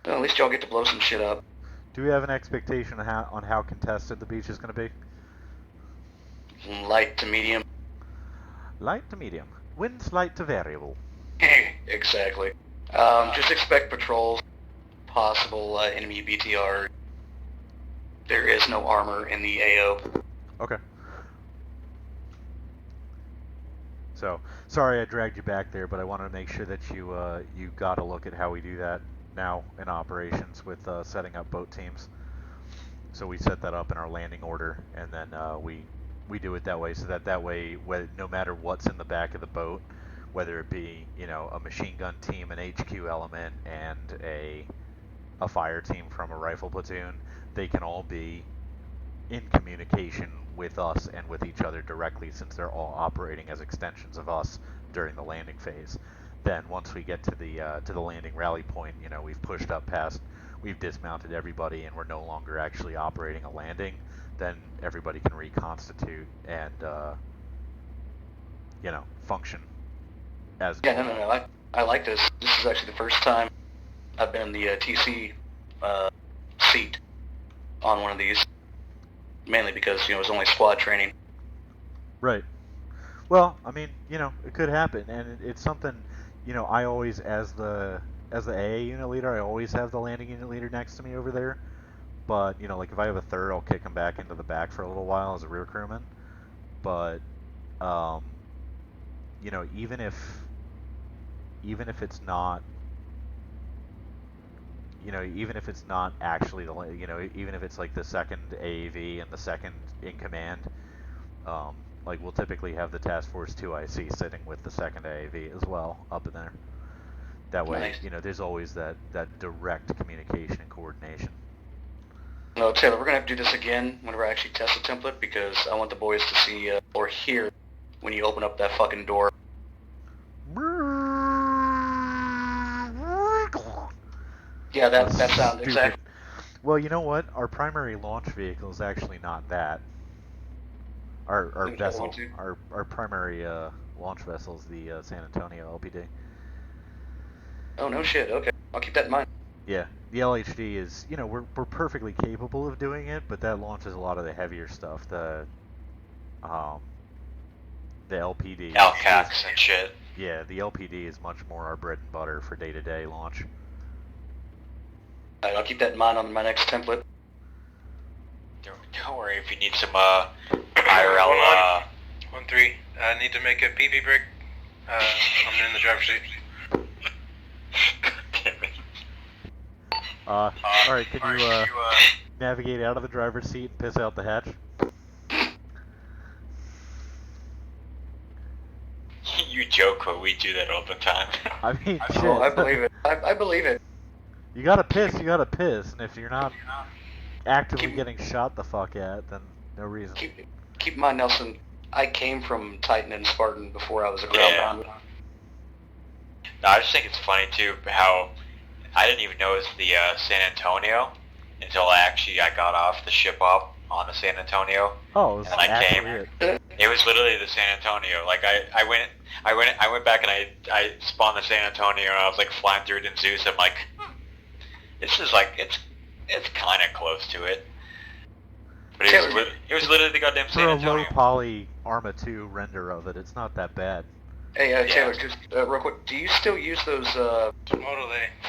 Well, at least y'all get to blow some shit up. Do we have an expectation on how contested the beach is going to be? Light to medium. Light to medium. Winds light to variable. Exactly. Just expect patrols, possible enemy BTR. There is no armor in the AO. Okay. So, sorry I dragged you back there, but I wanted to make sure that you got a look at how we do that now in operations with setting up boat teams. So we set that up in our landing order, and then we do it that way, so that way, no matter what's in the back of the boat, whether it be a machine gun team, an HQ element, and a fire team from a rifle platoon, they can all be in communication with us and with each other directly, since they're all operating as extensions of us during the landing phase. Then once we get to the landing rally point, we've pushed up past, we've dismounted everybody, and we're no longer actually operating a landing. Then everybody can reconstitute and function as normal. No. I like this. This is actually the first time I've been in the TC seat on one of these. Mainly because it was only squad training. Right. Well, I mean, it could happen, and it's something, I always, as the AA unit leader, I always have the landing unit leader next to me over there. But like if I have a third, I'll kick him back into the back for a little while as a rear crewman. But even if it's not, even if it's not actually even if it's like the second AAV and the second in command, like we'll typically have the Task Force 2 IC sitting with the second AAV as well up in there. That way, Nice. There's always that direct communication and coordination. No, Taylor, we're gonna have to do this again whenever I actually test the template, because I want the boys to see or hear when you open up that fucking door. Yeah, that sound, Stupid. exactly. Well, you know what? Our primary launch vehicle is actually not that. Our vessel, our primary launch vessel is the San Antonio LPD. Oh, no shit, okay. I'll keep that in mind. Yeah, the LHD is, we're perfectly capable of doing it, but that launches a lot of the heavier stuff. The LPD. Alcax and shit. Yeah, the LPD is much more our bread and butter for day-to-day launch. Alright, I'll keep that in mind on my next template. Don't worry if you need some IRL. 1-3. I need to make a PV break. I'm in the driver's seat. Alright, can you navigate out of the driver's seat and piss out the hatch? You joke, but we do that all the time. I mean, shit. Oh, I believe it. I believe it. You gotta piss, and if you're not actively getting shot the fuck at, then no reason. Keep in mind, Nelson, I came from Titan and Spartan before I was a ground bomber. No, I just think it's funny too how I didn't even know it was the San Antonio until I got off the ship up on the San Antonio. Oh, it was and I came. It was literally the San Antonio. Like I went back and I spawned the San Antonio and I was like flying through it in Zeus. I'm like, this is like it's kind of close to it. But it was literally the goddamn San Antonio. For a low poly Arma 2 render of it, it's not that bad. Hey, Taylor, just real quick, do you still use those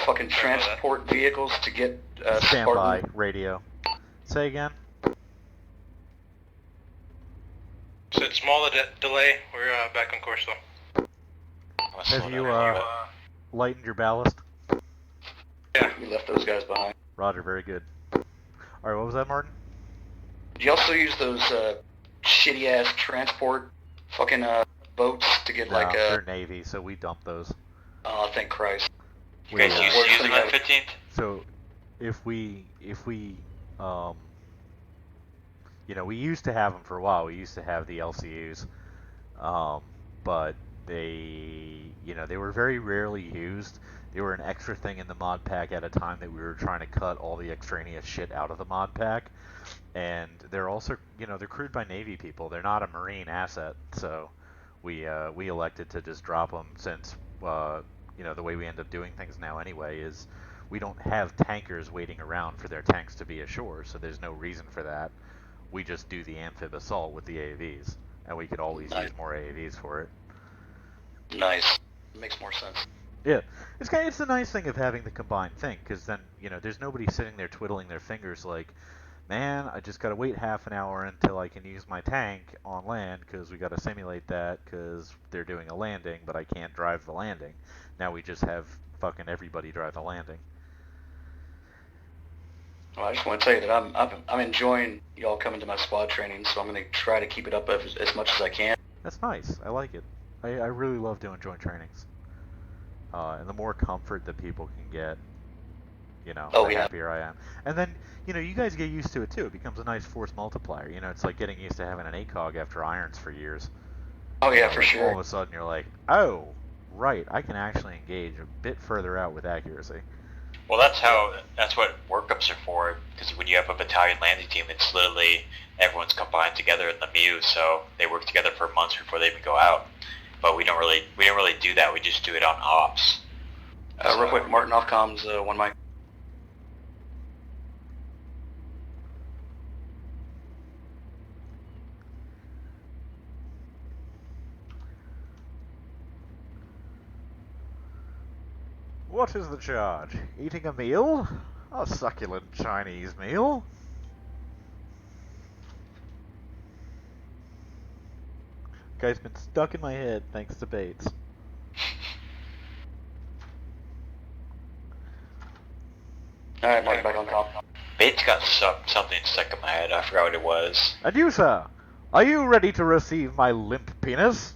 fucking transport vehicles to get Standby Spartan? radio. Say again? Said small delay. We're back on course though. Have you lightened your ballast? Yeah. You left those guys behind. Roger, very good. Alright, what was that, Martin? Do you also use those shitty ass transport fucking boats to get No, like they're Navy, so we dump those. Oh, thank Christ. You guys use them on 15th? So, if we, you know, we used to have them for a while. We used to have the LCUs, but they, you know, they were very rarely used. They were an extra thing in the mod pack at a time that we were trying to cut all the extraneous shit out of the mod pack. And they're also, you know, they're crewed by Navy people. They're not a Marine asset, so we elected to just drop them since, you know, the way we end up doing things now anyway is we don't have tankers waiting around for their tanks to be ashore, so there's no reason for that. We just do the amphib assault with the AAVs, and we could always use more AAVs for it. Nice. Makes more sense. Yeah, it's the nice thing of having the combined thing, because then, you know, there's nobody sitting there twiddling their fingers like, man, I just gotta wait half an hour until I can use my tank on land, because we gotta simulate that, because they're doing a landing, but I can't drive the landing. Now we just have fucking everybody drive the landing. Well, I just want to tell you that I'm enjoying y'all coming to my squad training, so I'm going to try to keep it up as much as I can. That's nice. I like it. I really love doing joint trainings. And the more comfort that people can get, you know, the happier I am. And then, you know, you guys get used to it too. It becomes a nice force multiplier. You know, it's like getting used to having an ACOG after irons for years. Oh yeah, for sure. All of a sudden you're like, oh, right, I can actually engage a bit further out with accuracy. Well, that's what workups are for, because when you have a battalion landing team, it's literally everyone's combined together in the MEU, so they work together for months before they even go out. But we don't really do that. We just do it on ops. Real quick, Martin off comms, one mic. What is the charge? Eating a meal? A succulent Chinese meal? Guy's been stuck in my head thanks to Bates. Alright, Mike, back on top. Bates got something stuck in my head. I forgot what it was. And you, sir, are you ready to receive my limp penis?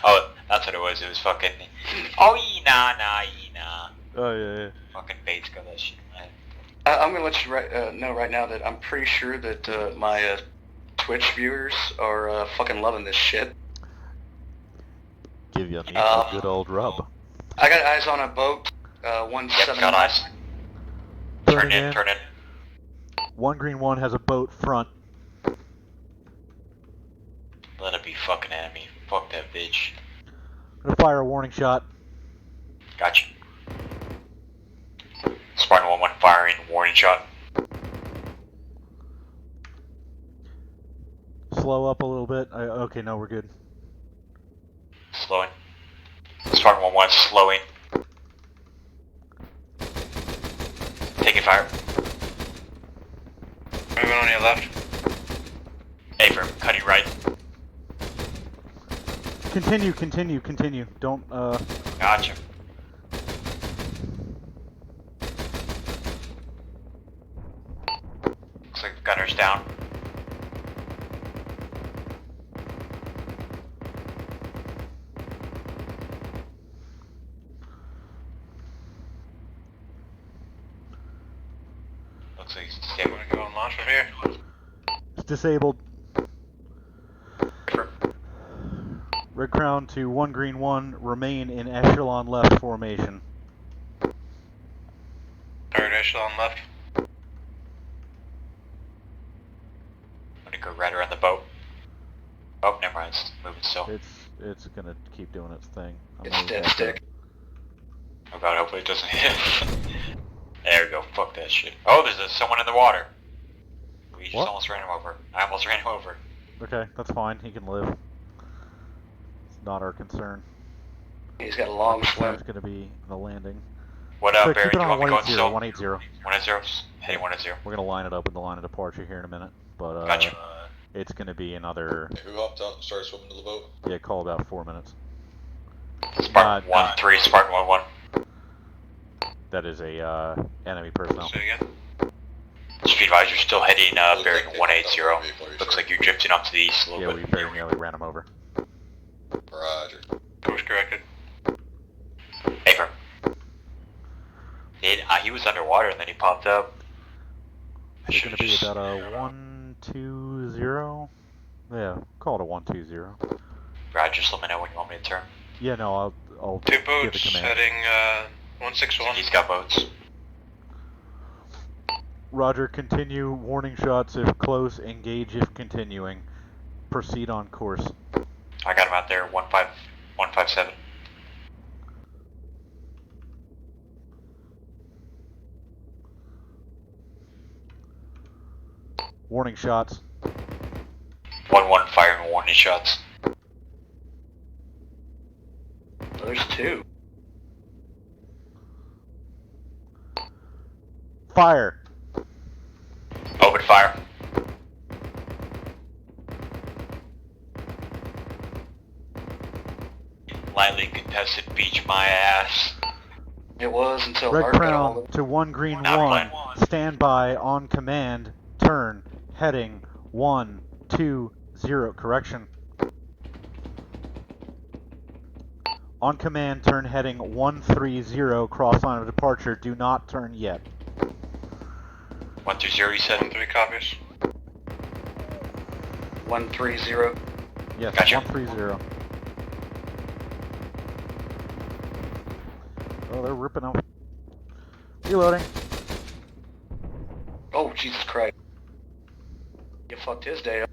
Oh, that's what it was. It was fucking. Oh, Ina. Oh yeah. Fucking Bates got that shit in my head. I'm gonna let you know right now that I'm pretty sure that my Twitch viewers are fucking loving this shit. Give you a good old rub. I got eyes on a boat. 179. Got eyes. Turn in. 1 green 1 has a boat front. Let it be fucking enemy. Fuck that bitch. I'm gonna fire a warning shot. Gotcha. Spartan 1-1 firing warning shot. Slow up a little bit. Okay, no, we're good. Slowing. Spartan 1-1 slowing. Taking fire. Moving on your left. Affirm, cutting right. Continue. Don't, Gotcha. Looks like gunner's down. Looks like he's disabled. Go and launch from here. it's disabled. Red Crown to 1 green 1, remain in echelon left formation. Third echelon left. I'm gonna go right around the boat. Oh, never mind, it's moving still. It's gonna keep doing its thing. It's dead stick. Oh god, hopefully it doesn't hit. There we go, fuck that shit. Oh, there's someone in the water. We just almost ran him over. I almost ran him over. Okay, that's fine. He can live. It's not our concern. He's got a long swim. It's gonna be the landing. What up, So Barry? keep it You on want me going still? 180. 180. Hey, 180. We're gonna line it up with the line of departure here in a minute, but Gotcha. it's gonna be another. Who hopped out and started swimming to the boat? Yeah, call about 4 minutes. Spark 1-3, Spark 1-1. That is a enemy personnel. Say again. Speed advisor still heading bearing 180. Looks like you're drifting up to the east a little Yeah, bit. we very nearly ran him over. Roger. Course corrected. Affirm. He was underwater and then he popped up. It's gonna be about a 120. Yeah, call it a 120. Roger, just let me know when you want me to turn. Yeah, no, I'll Two give the boats command. heading 161. He's got boats. Roger, continue. Warning shots if close. Engage if continuing. Proceed on course. I got him out there, 157. Warning shots. 1-1 firing warning shots. There's two. Fire. Open fire. Lightly contested, beach my ass. It was until Red Art got Crown all to 1 green Not 1. plan. Stand by on command. Turn. Heading 120. Correction. On command, turn heading 130. Cross line of departure. Do not turn yet. 130, you said? 1-3 copies. 130. Yes, Gotcha. 130. Oh, they're ripping up. Reloading. Oh, Jesus Christ. You fucked his day up.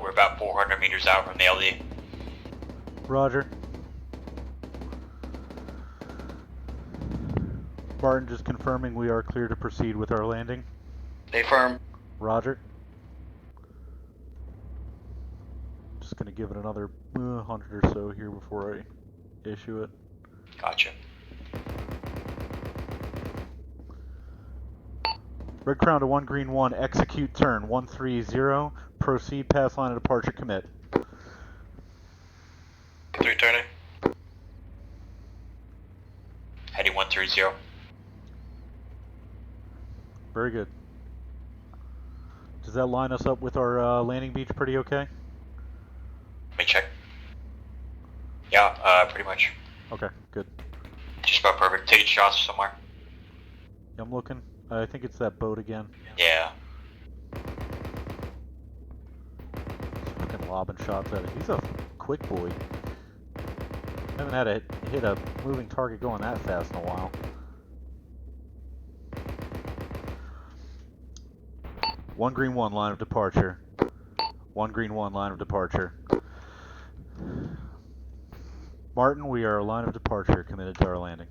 We're about 400 meters out from the LD. Roger. Barton just confirming we are clear to proceed with our landing. Affirm. Roger. Just gonna give it another 100 or so here before I issue it. Gotcha. Red Crown to 1 green 1. Execute turn 130. Proceed past line of departure. Commit. 3 turning. Heading 130. Very good. Does that line us up with our landing beach pretty okay? Let me check. Yeah, pretty much. Okay, good. Just about perfect. Taking shots somewhere. I'm looking. I think it's that boat again. Yeah. Fucking lobbing shots at it. He's a quick boy. Haven't had to hit a moving target going that fast in a while. One green 1, line of departure. 1 green 1, line of departure. Martin, we are line of departure, committed to our landing.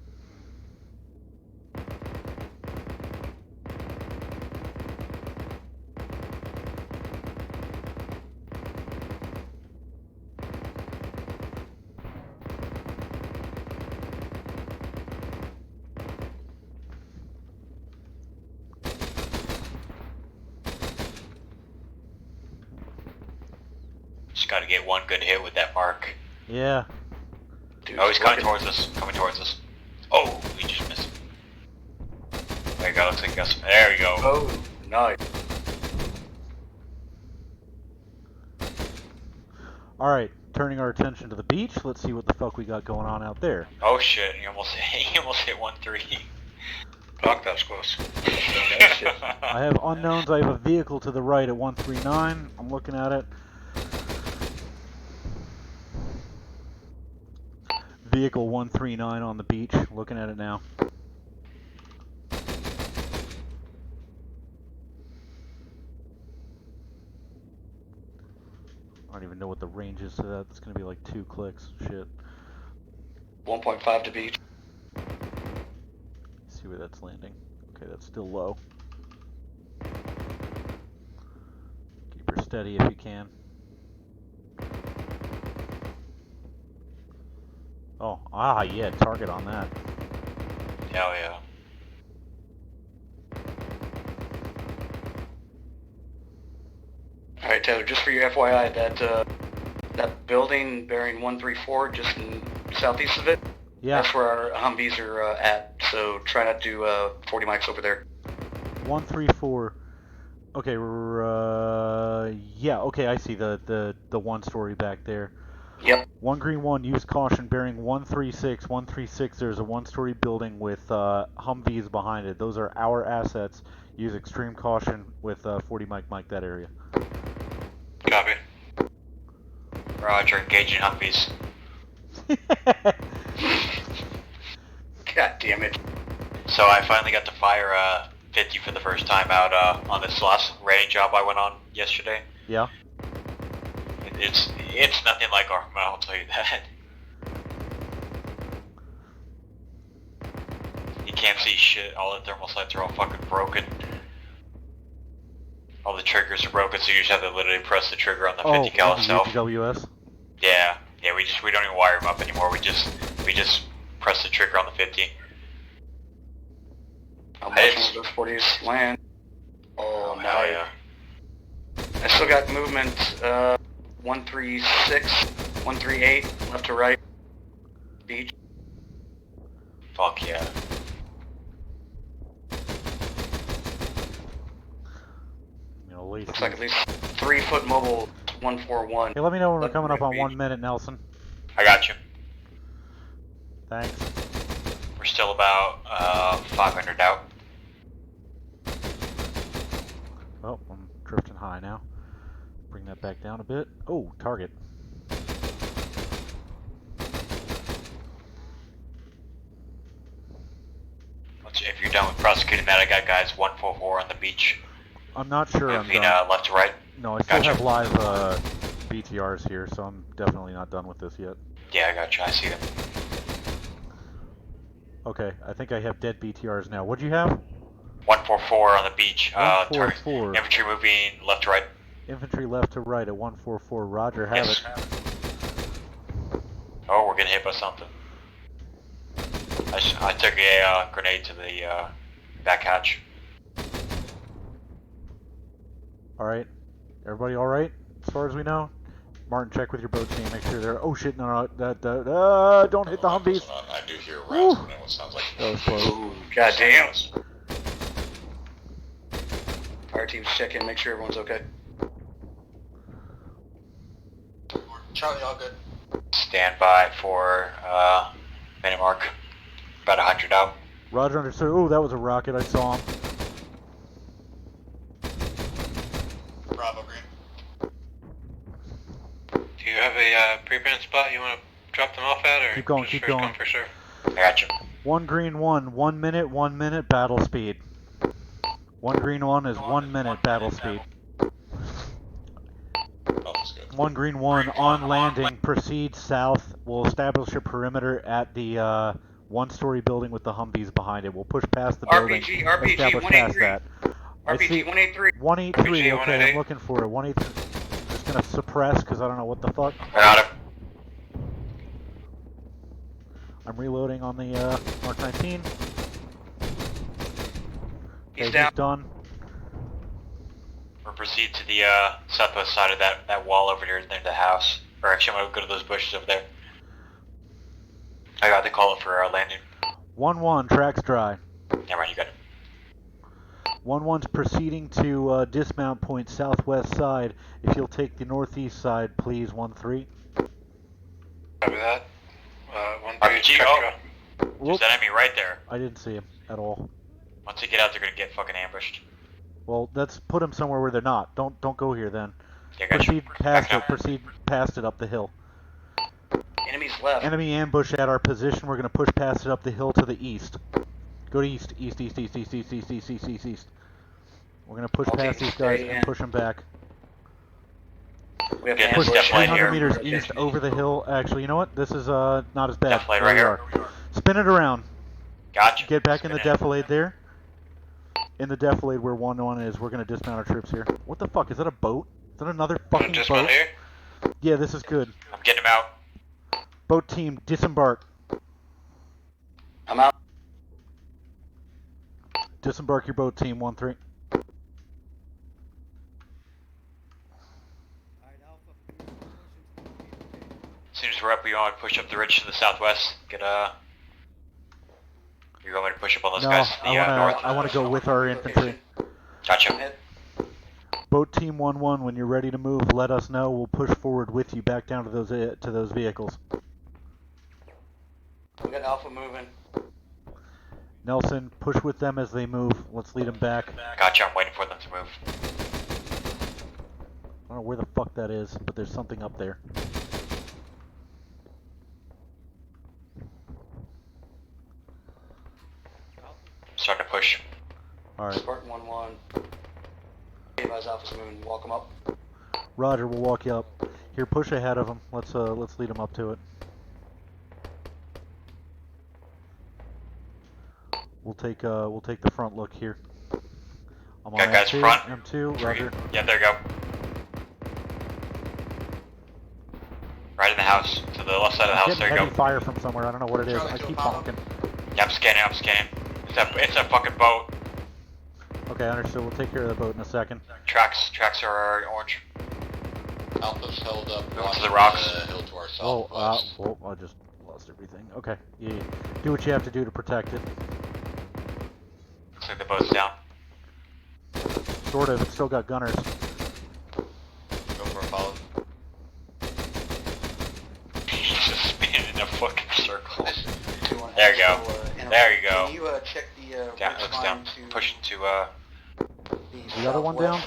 Just gotta get one good hit with that mark. Yeah. Dude, Oh, he's coming towards us. Coming towards us. Oh, we just missed. There you go. Looks like he got some. There we go. Oh, nice. Alright, turning our attention to the beach. Let's see what the fuck we got going on out there. Oh shit! He almost hit 1-3. Fuck, that was close. I have unknowns. I have a vehicle to the right at 139. I'm looking at it. Vehicle 139 on the beach. Looking at it now. I don't even know what the range is to that. It's going to be like 2 clicks. Shit. 1.5 to beach. See where that's landing. Okay, that's still low. Keep her steady if you can. Oh, yeah, target on that. Hell yeah. Alright, Taylor, just for your FYI, that building bearing 134 just southeast of it, yeah, that's where our Humvees are at, so try not to do 40 mics over there. 134. Okay, yeah, okay, I see the 1 story back there. Yep. 1 green 1, use caution bearing 136. 136, there's a 1-story building with Humvees behind it. Those are our assets. Use extreme caution with 40 mic that area. Copy. Roger, engaging Humvees. God damn it. So I finally got to fire 50 for the first time out on this last raiding job I went on yesterday. Yeah. It's nothing like Arma, I'll tell you that. You can't see shit, all the thermal sights are all fucking broken. All the triggers are broken, so you just have to literally press the trigger on the 50 cal itself. WS? Yeah, we don't even wire them up anymore, we just press the trigger on the 50. How much will those 40s land? Oh, no. Hell yeah. I still got movement, 136, 138, left to right, beach. Fuck yeah. Looks like at least 3 foot mobile 141. Hey, let me know when we're coming up on 1 minute, Nelson. I got you. Thanks. We're still about 500 out. Oh, I'm drifting high now. Bring that back down a bit. Oh, target. If you're done with prosecuting that, I got guys 144 on the beach. I'm not sure I'm Moving done. left to right. No, I still have live BTRs here, so I'm definitely not done with this yet. Yeah, I gotcha. I see them. Okay, I think I have dead BTRs now. What'd you have? 144 on the beach. 144. Infantry moving left to right. Infantry left to right at 144. Roger, have Yes. it. Oh, we're getting hit by something. I took a grenade to the back hatch. Alright. Everybody alright? As far as we know? Martin, check with your boat team. Make sure they're... Oh shit, no, don't hit the Humvees. I do hear rounds coming in what sounds like... That was close. Ooh, goddamn. Fire teams check in, make sure everyone's okay. Charlie, all good. Stand by for minute mark. About 100 out. Roger, understood. Oh, that was a rocket. I saw him. Bravo, green. Do you have a pre-pin spot you want to drop them off at, or Keep going, just keep first going. come, first serve? I got you. 1 green 1. 1 minute, battle speed. 1 green 1 is 1 minute battle speed. 1 green 1 on landing. Proceed south. We'll establish a perimeter at the 1-story building with the Humvees behind it. We'll push past the building. RPG, Establish past 183. that. I see RPG 183. 183. RPG, Okay, 188. I'm looking for it. 183. Just gonna suppress because I don't know what the fuck. Got it. I'm reloading on the Mark 19. Okay, He's down. done. We'll proceed to the southwest side of that wall over here near the house. Or actually, I'm gonna go to those bushes over there. I got the call for landing. 1-1, tracks dry. Yeah, right, you got it. 1-1's proceeding to dismount point southwest side. If you'll take the northeast side, please, 1-3. Copy that. 1-3, RPG, check. There's an enemy right there. I didn't see him at all. Once they get out, they're gonna get fucking ambushed. Well, let's put them somewhere where they're not. Don't go here then. Yeah, gotcha. Proceed past it. Proceed past it up the hill. Enemies left. Enemy ambush at our position. We're gonna push past it up the hill to the east. Go to east. East. We're gonna push past these guys and push them back. We have Get an Push this ambush. 300 here. meters east over the hill. Actually, you know what? This is not as bad. Defilade Where right we are. Spin it around. Gotcha. Get back in the Spin it. defilade there. In the defilade where 1-1 is, we're gonna dismount our troops here. What the fuck? Is that a boat? Is that another fucking Dismount boat? here? Yeah, this is good. I'm getting him out. Boat team, disembark. I'm out. Disembark your boat team, 1-3. As soon as we're up, we want to push up the ridge to the southwest. You're going to push up on those No, guys to the north. I wanna go with our infantry. Gotcha. Boat team 1-1, when you're ready to move, let us know. We'll push forward with you back down to those vehicles. We got Alpha moving. Nelson, push with them as they move. Let's lead them back. Gotcha, I'm waiting for them to move. I don't know where the fuck that is, but there's something up there. Starting to push. Alright. Spartan 1-1. Levi's Alpha's moving. Walk them up. Roger, we'll walk you up. Here, push ahead of them. Let's lead them up to it. We'll take the front look here. I'm on Okay, guys, M2, front. M2, Roger. Yeah, there you go. Right in the house, to the left side of the house. Getting There you heavy go. fire from somewhere. I don't know what it is. I keep honking. Yeah, I'm scanning. It's a fucking boat. Okay, understood. We'll take care of the boat in a second. Tracks are orange. Alpha's held up. Going to the rocks. Hill to our Oh, southwest. I just lost everything. Okay, yeah. Do what you have to do to protect it. Looks like the boat's down. Sort of. It's still got gunners. Go for a follow. He's just spinning in a fucking circle. There you go. There you go. Can you check the Down, ridge looks line down. to Pushing to The other one down?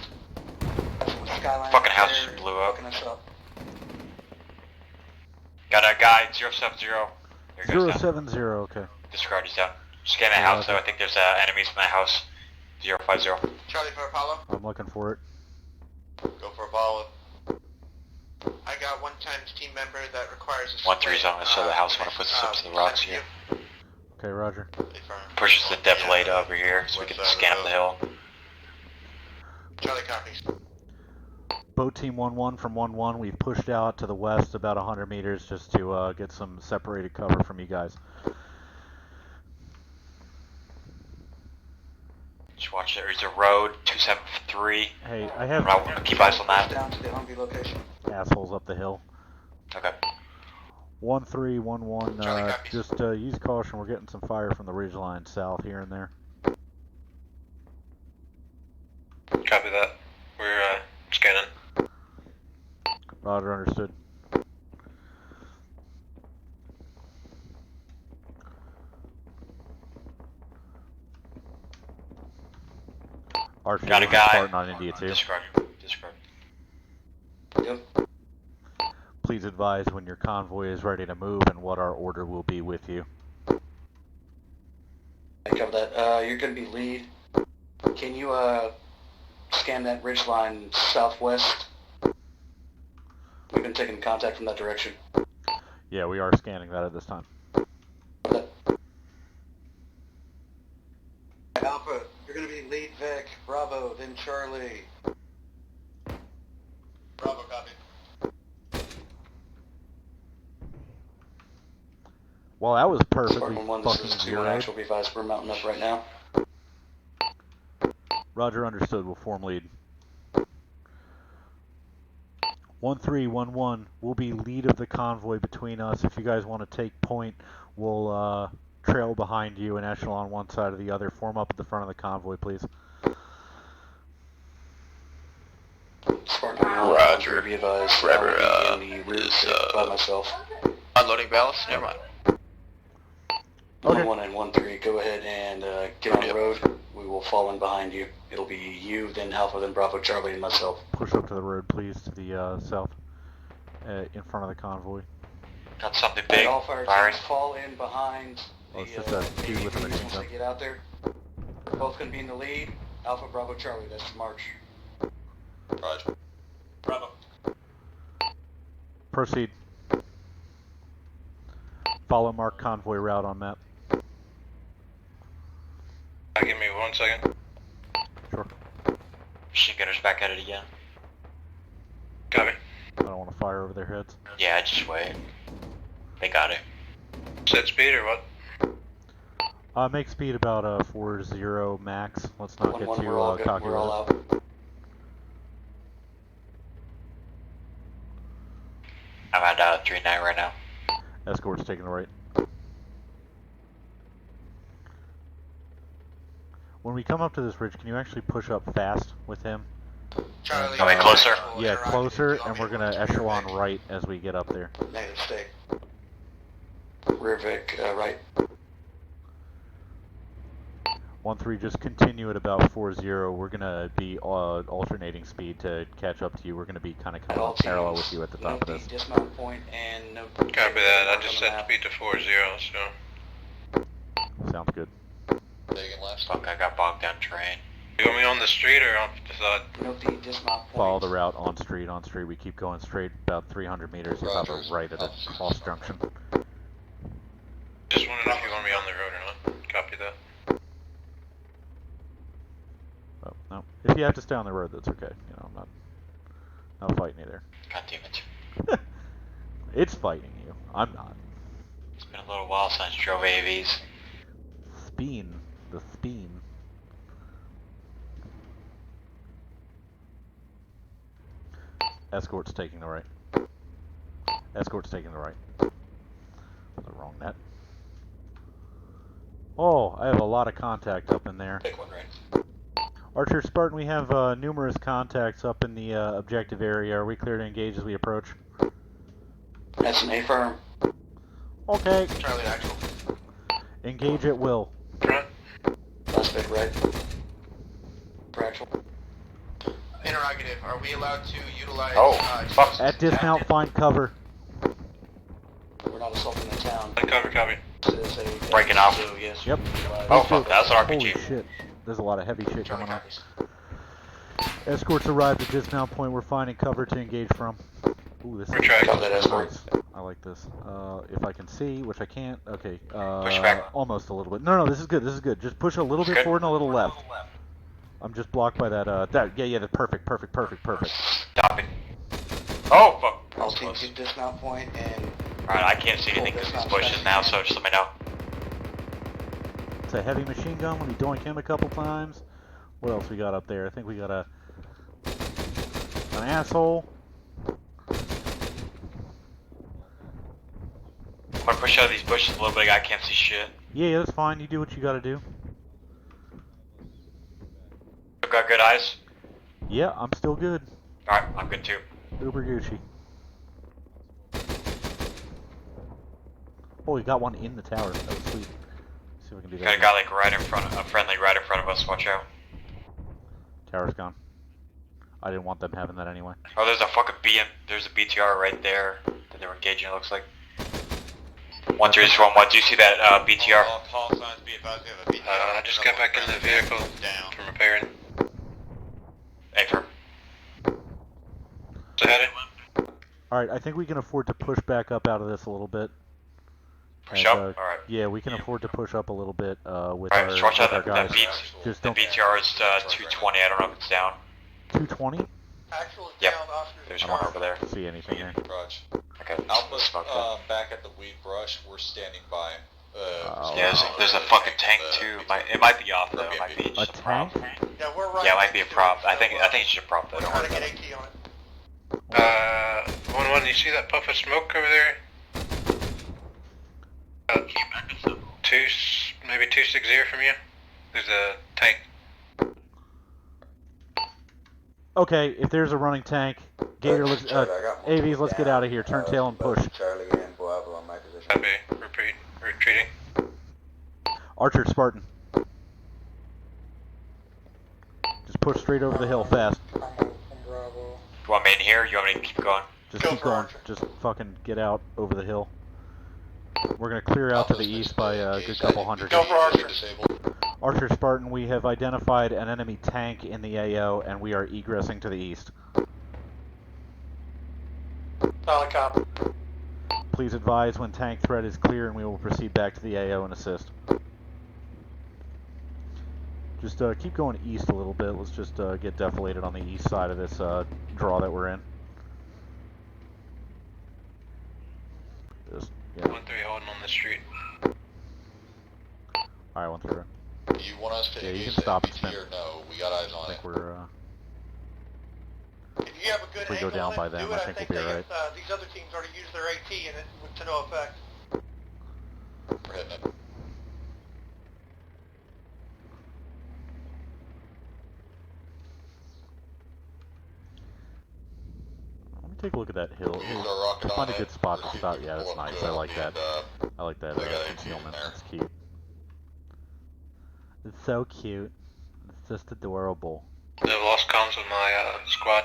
Skyline fucking house there, just blew up. fucking us up. Got a guy 070. There he goes down. 070. Okay. Disregard, he's down. Scan the house, so I think there's enemies in that house. 050. Charlie for Apollo. I'm looking for it. Go for Apollo. I got one times team member that requires a 1-3's on so the house when it puts us up to the rocks here. Okay, Roger. Pushes the defilade over here so we can scan up the hill. Charlie copies. Boat team 1-1 from 1-1. We've pushed out to the west about 100 meters just to get some separated cover from you guys. Just watch there's a road 273. Hey, I have keep eyes on that. Down to the Humvee location. assholes up the hill. Okay. 1-3, 1-1. Just use caution. We're getting some fire from the ridgeline south here and there. Copy that. We're scanning. Roger, understood. Got a guy. Spartan on India too. Disregard. Yep. Please advise when your convoy is ready to move and what our order will be with you. I cover that. You're going to be lead. Can you scan that ridge line southwest? We've been taking contact from that direction. Yeah, we are scanning that at this time. Alpha, you're gonna be lead Vic, Bravo, then Charlie. Bravo, copy. Well, that was perfectly Spartan 1, this fucking is 2-1 zeroed. actual, be advised, we're mounting up right now. Roger, understood. We'll form lead. 1311 will be lead of the convoy between us. If you guys want to take point, we'll trail behind you and echelon one side or the other. Form up at the front of the convoy, please. Spartan 1, Roger. be advised, Forever, I'll be in the rear by myself. Unloading ballast? Never mind. 1-1 and 1-3, go ahead and get on the road. We will fall in behind you. It'll be you, then Alpha, then Bravo, Charlie, and myself. Push up to the road, please, to the south, in front of the convoy. Got something big. All fire teams fall in behind Oh, the it's just a dude with a machine once gun. they get out there. Both gonna be in the lead. Alpha, Bravo, Charlie, that's the march. Roger. Bravo. Proceed. Follow marked convoy route on map. Give me 1 second. Sure. Machine gunner's back at it again. Copy. I don't want to fire over their heads. Yeah, just wait. They got it. Set speed or what? Make speed about 40 max. Let's not get 1-1, too we're all good. cocky We're all with it. out. I'm at 3-9 right now. Escort's taking the right. When we come up to this ridge, can you actually push up fast with him? Charlie. Coming closer? Yeah, closer, and we're gonna echelon right as we get up there. Negative, stay. Rear Vic, right. 1-3, just continue at about 40. We're gonna be alternating speed to catch up to you. We're gonna be kind of coming up parallel with you at the top of this. Dismount point and no. Copy that. I just set speed to 40, so. Sounds good. Taking left. Fuck, I got bogged down terrain. You want me on the street or off the side? Note the dismount point. Follow the route on street. On street, we keep going straight about 300 meters. You'll have a right at a cross junction. Just wondering if you want me on the road or not. Copy that. Oh, no. If you have to stay on the road, that's okay. You know, I'm not fighting you there. God damn it. It's fighting you. I'm not. It's been a little while since I drove AVs. Speen. The speen. Escort's taking the right. Escort's taking the right. The wrong net. Oh, I have a lot of contact up in there. Take one right. Archer, Spartan, we have numerous contacts up in the objective area. Are we clear to engage as we approach? That's an A-firm. Okay. Charlie, actual. Engage at will. Front. Last Vic, right. For actual. Interrogative. Are we allowed to utilize? Fuck. At dismount, find cover. We're not assaulting the town. Cover, copy. This is a Breaking off. So, yes, Yep. Oh fuck, that's an Holy RPG. shit. There's a lot of heavy shit Charlie coming on. copies. Escorts arrived at dismount point. We're finding cover to engage from. Ooh, this We're tracking. Copy that, escort. nice. I like this. If I can see, which I can't. Okay. Push back. Almost a little bit. No, this is good. This is good. Just push a little bit Good. forward and a little left. I'm just blocked by that. Yeah. That's perfect. Stop it. Oh fuck. I'll take the dismount point and. Alright, I can't see anything through these bushes now, so just let me know. It's a heavy machine gun. Let me doink him a couple times. What else we got up there? I think we got an asshole. I'm gonna push out of these bushes a little bit, I can't see shit. Yeah, that's fine. You do what you gotta do. You got good eyes? Yeah, I'm still good. Alright, I'm good too. Uber Gucci. Oh, we got one in the tower. That was sweet. See if we can do that. Got a guy like right in front, a friendly right in front of us, watch out. Tower's gone. I didn't want them having that anyway. Oh, there's a fucking there's a BTR right there that they were engaging, it looks like. 1-3-1, do you see that BTR? Call signs be advised we have a BTR. I just got back in the vehicle from repairing. Hey, for So headed. Alright, I think we can afford to push back up out of this a little bit. Push And, up? Alright. Yeah, we can afford to push up a little bit with Alright, just watch out. our guys. The BTR is 220. I don't know if it's down. 220? Yep. There's one over there. See anything there? Okay. Alpha's back at the weed brush. We're standing by. Yeah, there's a fucking tank too. It might be off though. It might be just a prop. Yeah, we're right. Yeah, it might be a prop. I think it's just a prop though. We're Don't trying worry to about get it. AT on it. 1-1, you see that puff of smoke over there? Maybe 260 from you. There's a tank. Okay, if there's a running tank, Gator, let's, AVs, let's get out of here. Turn tail and push. Charlie and Bravo on my position. Copy. Retreating. Archer, Spartan. Just push straight over the hill fast. You want me in here? You want me to keep going? Just keep going. Just fucking get out over the hill. We're gonna clear out to the east by a good couple hundred. Go for Archer. Archer, Spartan, we have identified an enemy tank in the AO and we are egressing to the east. Solid copy. Please advise when tank threat is clear and we will proceed back to the AO and assist. Just keep going east a little bit. Let's just get defilated on the east side of this draw that we're in. Just, yeah. 1-3 holding on the street. Alright, 1-3. You want us to you engage can stop the and spin. MPT or no? We got eyes on I it. think we're If you have a good if we go angle down on by it, them, do it. I think we'll be alright. These other teams already used their AT and it to no effect. We're hitting it. Let me take a look at that hill. Use our rocket Find a on good it. spot to Proceed stop. to Yeah, that's pull up nice. to I like it, that. and, I like that they got AT in concealment. there. That's cute. It's so cute. It's just adorable. They've lost comms with my squad.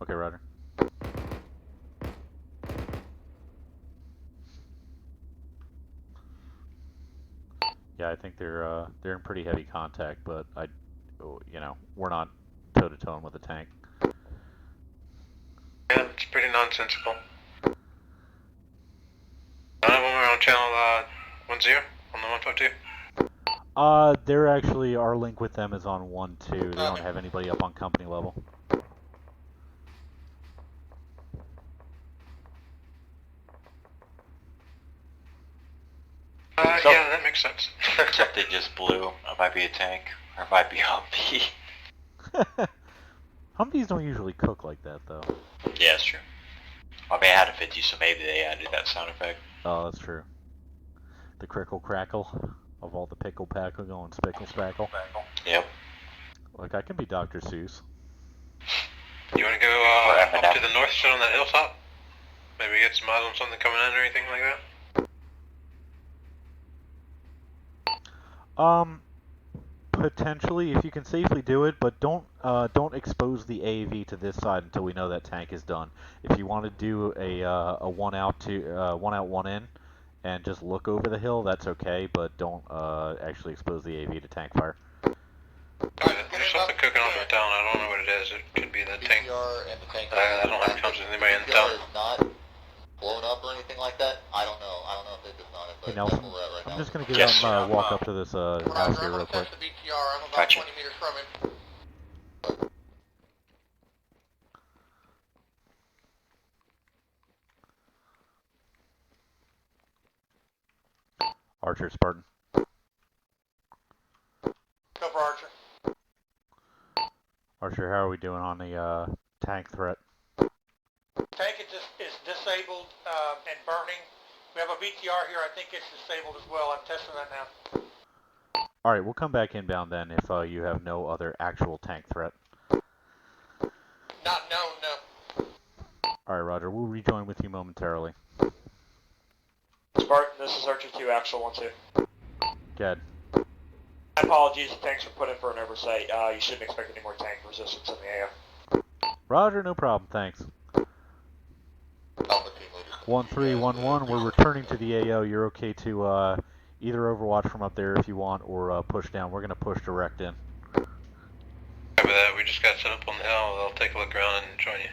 Okay, Roger. Yeah, I think they're in pretty heavy contact, but we're not toe to toe with a tank. Yeah, it's pretty nonsensical. None of them are on channel 10 on the 152. They're actually, our link with them is on 1-2. They don't have anybody up on company level. Yeah, that makes sense. Except they just blew. It might be a tank. Or it might be Humvee. Humvees don't usually cook like that, though. Yeah, that's true. I mean, I had a 50, so maybe they added that sound effect. Oh, that's true. The crickle crackle of all the pickle packle going spickle spackle. Yep. Like, I can be Dr. Seuss. You want to go up to the north, sit on that hilltop? Maybe get some eyes on something coming in or anything like that? Potentially, if you can safely do it, but don't expose the AAV to this side until we know that tank is done. If you want to do a one out, one in, and just look over the hill, that's okay, but don't actually expose the AV to tank fire. There's something cooking on in the town. I don't know what it is. It could be the tank. And the tank I don't have comms with anybody in the town. is not blown up or anything like that. I don't know. I don't know if it is not. But Hey Nelson, that's where we're at right I'm now. just gonna get out and walk up to this house here real quick. The BTR, I'm about 20 meters from him. Archer, Spartan. Go for Archer. Archer, how are we doing on the tank threat? Tank is disabled and burning. We have a BTR here. I think it's disabled as well. I'm testing that now. Alright, we'll come back inbound then if you have no other actual tank threat. Not known, no. Alright, Roger. We'll rejoin with you momentarily. Spartan, this is Archer 2, actual 1-2. Good. My apologies, thanks for putting for an oversight. You shouldn't expect any more tank resistance in the AO. Roger, no problem. Thanks. 1311, we're returning to the AO. You're okay to either overwatch from up there if you want, or push down. We're going to push direct in. Remember that, we just got set up on the hill. I'll take a look around and join you.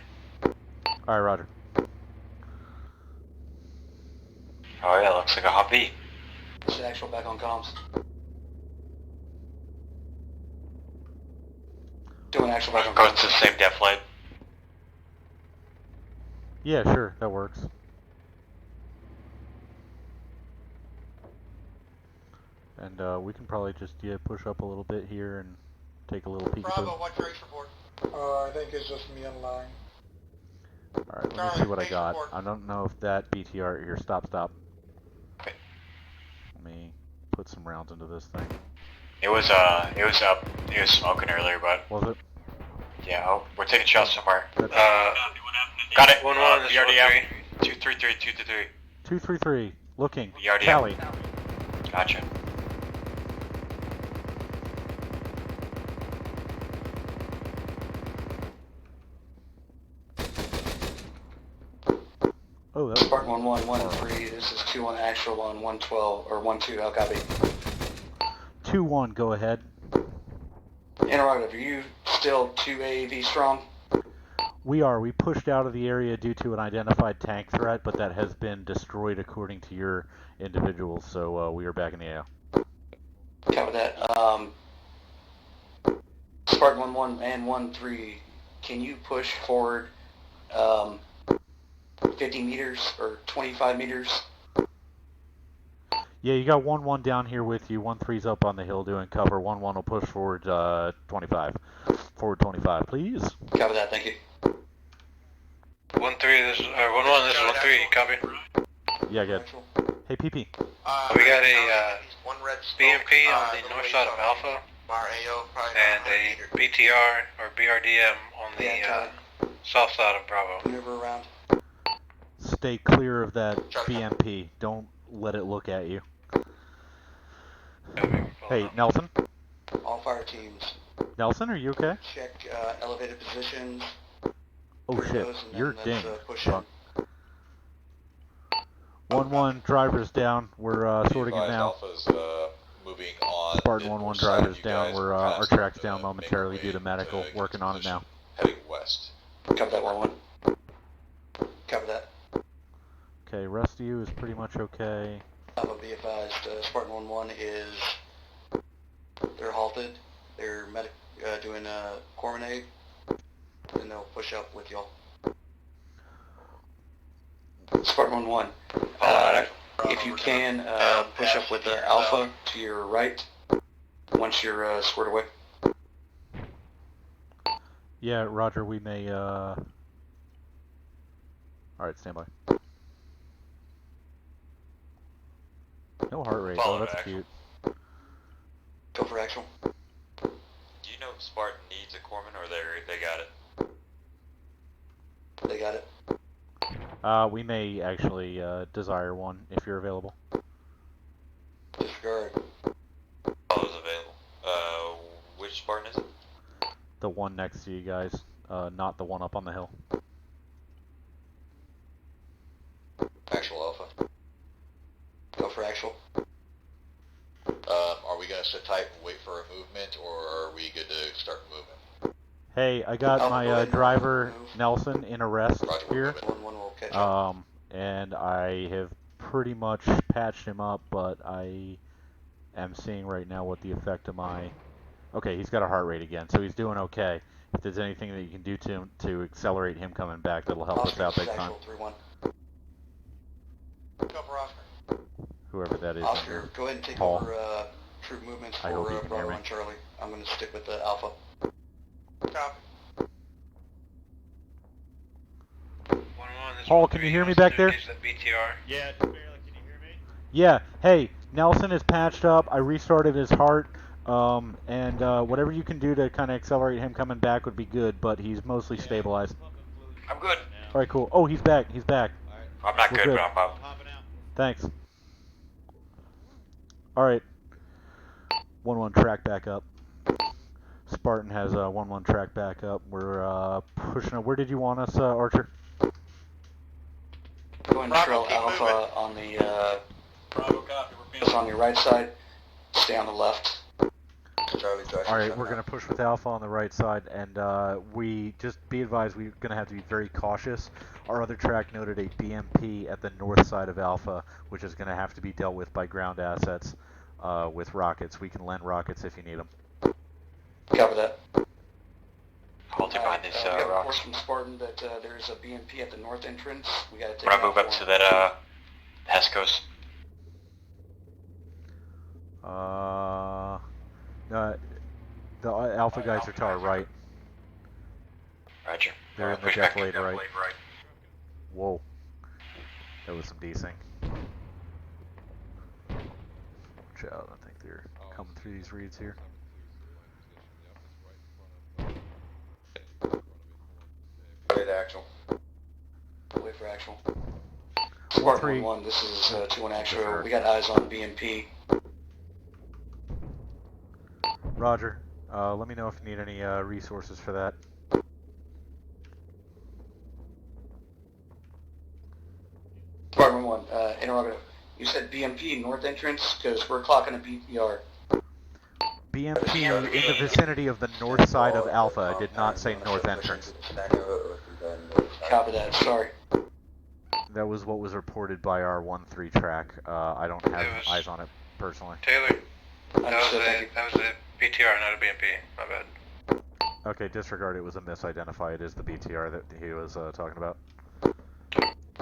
All right, Roger. Oh yeah, looks like a hot beat. It's actual back on comms. Doing actual back on Going comms. to the same depth flight. Yeah, sure, that works. And we can probably just push up a little bit here and take a little peek. Bravo, what's your race report? I think it's just me online. All right, let me see what I got. I don't know if that BTR here. Stop. Okay. Let me put some rounds into this thing. It was up. It was smoking earlier, but. Was it? Yeah. Oh, we're taking shots somewhere. That's Got it. 1-1, this is BRDM. 233. 233. 233. Looking. BRDM. Tally. Gotcha. Oh, that was Spartan 1-1-1-3. This is 2-1 actual on 112 or 1-2. I'll copy. 2-1. Go ahead. Interrogative. Are you still 2 AAV strong? We are. We pushed out of the area due to an identified tank threat, but that has been destroyed according to your individuals. So we are back in the AO. Cover that. Spartan 1-1 and 1-3. Can you push forward 50 meters or 25 meters? Yeah, you got 1-1 down here with you. 1-3's up on the hill doing cover. 1-1 will push forward 25. Forward 25, please. Cover that. Thank you. 1-3, this is 1-1. This is 1-3. Copy. Yeah, good. Hey, PP. We got a BMP on the north side of Alpha, and a BTR or BRDM on the south side of Bravo. Maneuver around. Stay clear of that BMP. Don't let it look at you. Hey, Nelson? All fire teams. Nelson, are you okay? Check elevated positions. Oh shit, Goes, and you're then dinged. let's, push Fuck. 1-1, drivers down. We're sorting it now. Alpha's moving on. Spartan 1-1, drivers down. We're our track's down momentarily due to medical. Working on it now. Heading west. Cover that 1-1. Cover that. Okay, rest of you is pretty much okay. I'll be advised, Spartan 1-1 is, they're halted. They're doing a Corminate, and they'll push up with y'all. Spartan 1-1, if you can, push up with the Alpha to your right once you're squared away. Yeah, Roger, we may, Alright, stand by. No heart rate, oh, that's cute. Go for actual. Do you know if Spartan needs a corpsman or they got it? They got it. We may actually desire one if you're available. Disregard. All is available. Which Spartan is it? The one next to you guys, not the one up on the hill. Actual Alpha. Go for actual. Are we going to sit tight and wait for a movement, or are we good to start moving? Hey, I got Alpha, go my ahead and driver move. Nelson in arrest here. 1-1 will catch up. And I have pretty much patched him up, but I am seeing right now what the effect of my... Okay, he's got a heart rate again, so he's doing okay. If there's anything that you can do to him to accelerate him coming back, that'll help us out big time. Actual 3-1. Go for Oscar. Whoever that is. Oscar, go ahead and take Paul. over troop movements I hope for you can hear Bravo me. and Charlie. I'm going to stick with the Alpha. Copy. 1-1, this is Paul, 1-3. can you hear me Let's back do there? engage that BTR. Yeah, just barely. Can you hear me? Yeah, hey, Nelson is patched up. I restarted his heart. And whatever you can do to kind of accelerate him coming back would be good, but he's mostly stabilized. I'm good. Alright, cool. Oh, he's back. He's back. I'm not We're good, good. but I'm up. Thanks. Alright. 1-1 track back up. Spartan has a 1-1 track back up. We're pushing up. Where did you want us, Archer? Go and trail Alpha on the Bravo, copy. We're just on your right side. Stay on the left. Charlie Alright, we're going to push with Alpha on the right side, and we just be advised we're going to have to be very cautious. Our other track noted a BMP at the north side of Alpha, which is going to have to be dealt with by ground assets with rockets. We can lend rockets if you need them. Cover that. Hold you behind these we have rocks. reports from Spartan that there's a BMP at the north entrance. We gotta take We're gonna move up to that Hescos. The Alpha guys are to our right. Roger. They're in the defilade right. Whoa. That was some desync. Watch out, I think they're coming through these reeds here. Wait actual. Wait for actual. Spartan 1-1, this is 2-1 actual. We got eyes on BMP. Roger. Let me know if you need any resources for that. Spartan 1, interrogative. You said BMP north entrance because we're clocking a BPR. BMP in the vicinity of the north side of Alpha. I did not say north entrance. Copy that, sorry. That was what was reported by our 1-3 track. I don't have eyes on it personally. Taylor, that was a BTR, not a BMP. My bad. Okay, disregard. It was a misidentified. It is the BTR that he was talking about.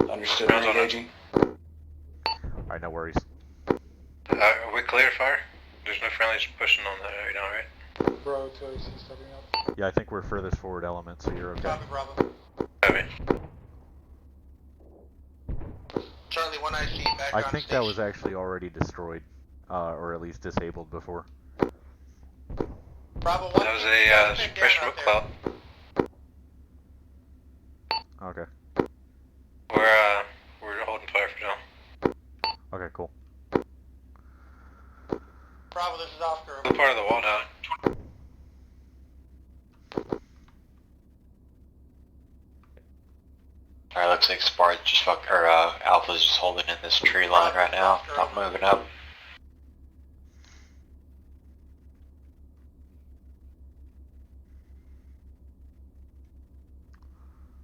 Understood. Engaging. Alright, no worries. Are we clear fire? There's no friendlies pushing on that right now, right? Bro, Taylor's stepping up. Yeah, I think we're furthest forward element, so you're okay. Copy, Bravo. Copy. Charlie, when I see back I on think that was actually already destroyed, or at least disabled before. Bravo 1. That was a suppression smoke cloud. Okay. We're holding fire for now. Okay, cool. Bravo, this is Oscar. What part of the wall down? Alright, looks like Spark just Alpha's just holding in this tree line right now, not moving up.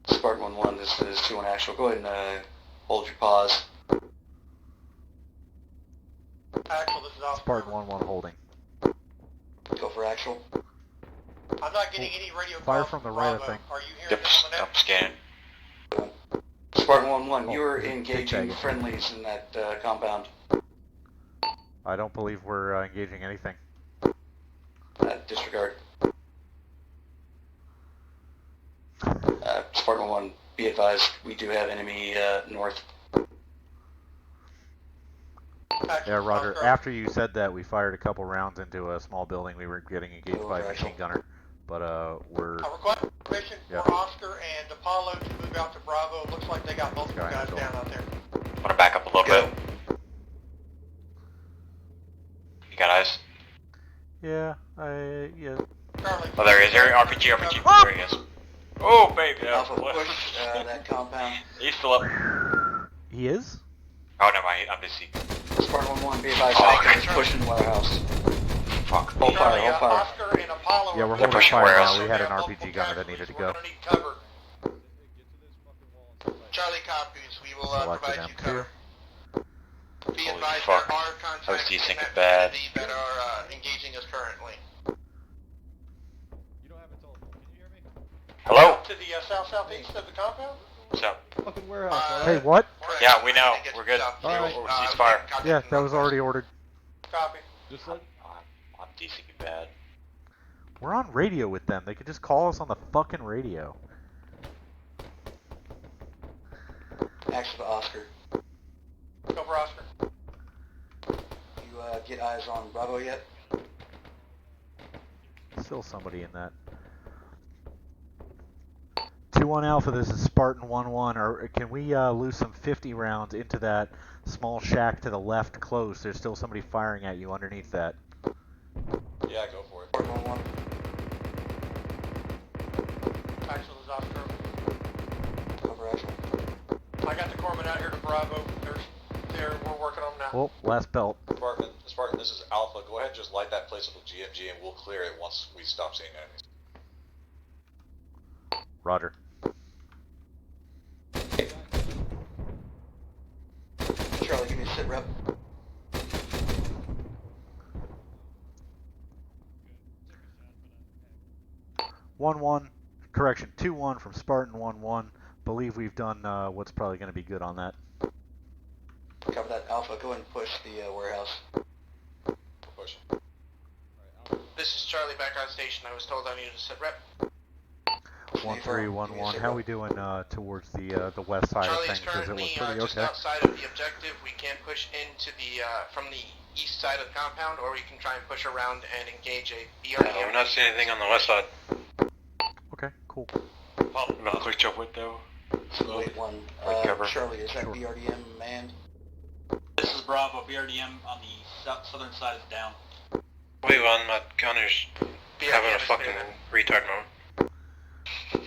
Spartan 1-1, this is 2-1 actual. Go ahead and hold your pause. Actual, this is Oscar. Spartan 1-1 holding. Go for actual. I'm not getting any radio Fire calls from the Bravo. right, I think. Are you hearing this on I'm scanning. Spartan 1-1, you are big engaging tag. friendlies in that compound. I don't believe we're engaging anything. Disregard. Spartan 1, be advised, we do have enemy north. Yeah, Roger. After you said that, we fired a couple rounds into a small building. We were getting engaged by a machine gunner, but we're. I request permission for Oscar and Apollo to move out to Bravo. Looks like they got multiple guys down out there. I'm gonna back up a little bit. You got eyes? Yeah, Charlie. Oh, there he is. RPG. There he is. Oh, baby. Alpha push that compound. He's still up. He is? Oh, no, I'm busy. Spartan 1-1, be advised, Alpha is pushing the warehouse. Fuck. Hold fire, hold fire. Oscar and Apollo. Yeah, we're holding fire now. We had an RPG gunner that needed to go. Charlie copies. We will Selected provide you M2. cover. Be Holy advised, fuck. there are I was contacts in desync that bad. vicinity that are engaging us currently. Hello? To the south-southeast of the compound? What's up? Fucking warehouse. Hey, what? Yeah, we know. We're good. Alright. We're ceasefire. Yeah, that was already ordered. Copy. Just like I'm desyncing bad. We're on radio with them. They could just call us on the fucking radio. Action to Oscar. Go for Oscar. You get eyes on Bravo yet? Still somebody in that. 2-1 Alpha, this is Spartan 1-1. Or can we lose some 50 rounds into that small shack to the left close? There's still somebody firing at you underneath that. Yeah, go for it. Spartan 1-1. Axel is Oscar. Go for actual. I got the corpsman out here to Bravo. We're working on them now. Oh, last belt. Spartan Spartan, this is Alpha. Go ahead and just light that place up with GMG and we'll clear it once we stop seeing enemies. Roger. Charlie, give me a sit rep. 1-1, correction, 2-1 from Spartan 1-1. Believe we've done what's probably going to be good on that. Cover that, Alpha. Go ahead and push the warehouse. Push. This is Charlie back on station. I was told I needed to sit rep. 1-3-1-1. How are we doing towards the west side Charlie of is things? Does it currently look pretty just okay? outside of the objective. We can push into the from the east side of the compound, or we can try and push around and engage a BRDM. I'm not seeing anything on the west side. Okay, cool. Well, I'm gonna quick jump with though. Wait one. cover. Charlie, is that Sure. BRDM manned? This is Bravo. BRDM on the southern side is down. Wait, well, my gunner's having a fucking retard moment.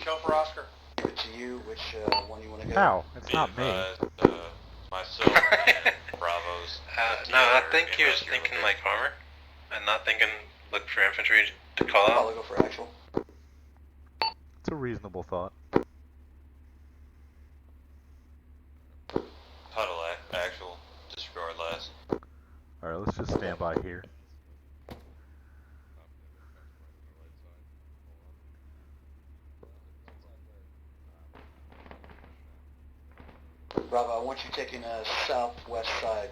Go for Oscar. Give it to you. Which one you want to go? How? It's not me. Myself and Bravo's. No, I think he was thinking like armor, and not thinking look for infantry to call out. Probably go for actual. It's a reasonable thought. Huddle actual. Disregard last. Alright, let's just stand by here. Bravo, I want you taking a southwest side.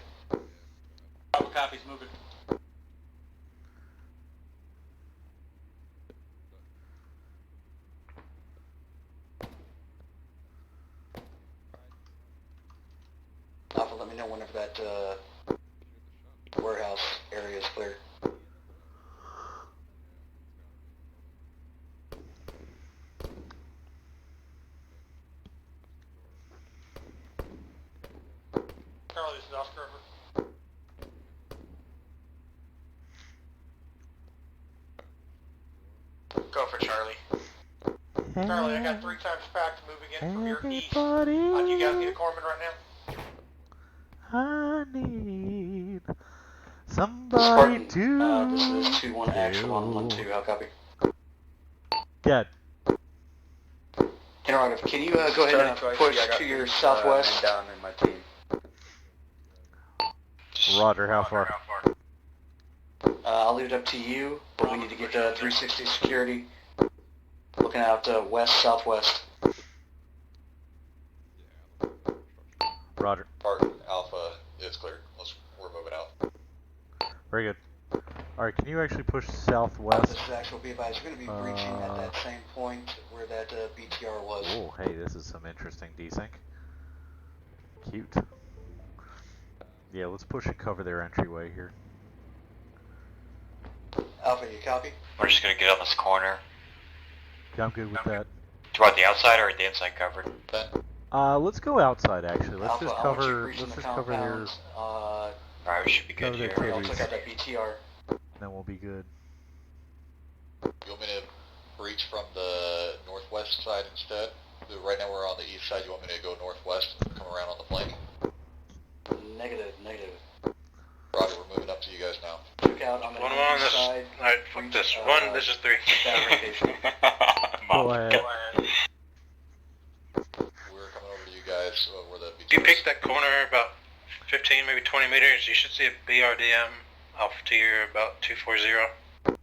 Bravo copies moving. Alpha, let me know whenever that warehouse area is clear. Charlie, this is Oscar over. Go for Charlie. Charlie, I got 3 times packed moving in from your east. Do you guys need a corpsman right now? I need somebody Spartan, to this is 2-1 actual on 1-2. How copy? Dead. Interrogative, can you go ahead and push to your southwest? Down in my team. Roger, how far? I'll leave it up to you, but we need to get 360 security. Looking out west, southwest. Roger. Spartan, Alpha, it's clear. We're moving out. Very good. Alright, can you actually push southwest? This is actual be advised. You're going to be breaching at that same point where that BTR was. Oh, hey, this is some interesting desync. Cute. Yeah, let's push and cover their entryway here. Alpha, you copy? We're just gonna get on this corner. Yeah, I'm good with that. Do you want the outside or the inside covered? Let's go outside actually. Let's Alpha, just I want you cover. breaching Let's the just cover their. compound. Alright, we should be good Cover their here. I'll titties. check out that BTR. Then we'll be good. You want me to breach from the northwest side instead? Right now we're on the east side. You want me to go northwest and come around on the flank? Negative, negative. Roger, we're moving up to you guys now. Took out on the One east this. side. Alright, fuck this. One, this is 3. Go ahead. We're coming over to you guys where the If you pick that corner about 15, maybe 20 meters, you should see a BRDM off to your about 240.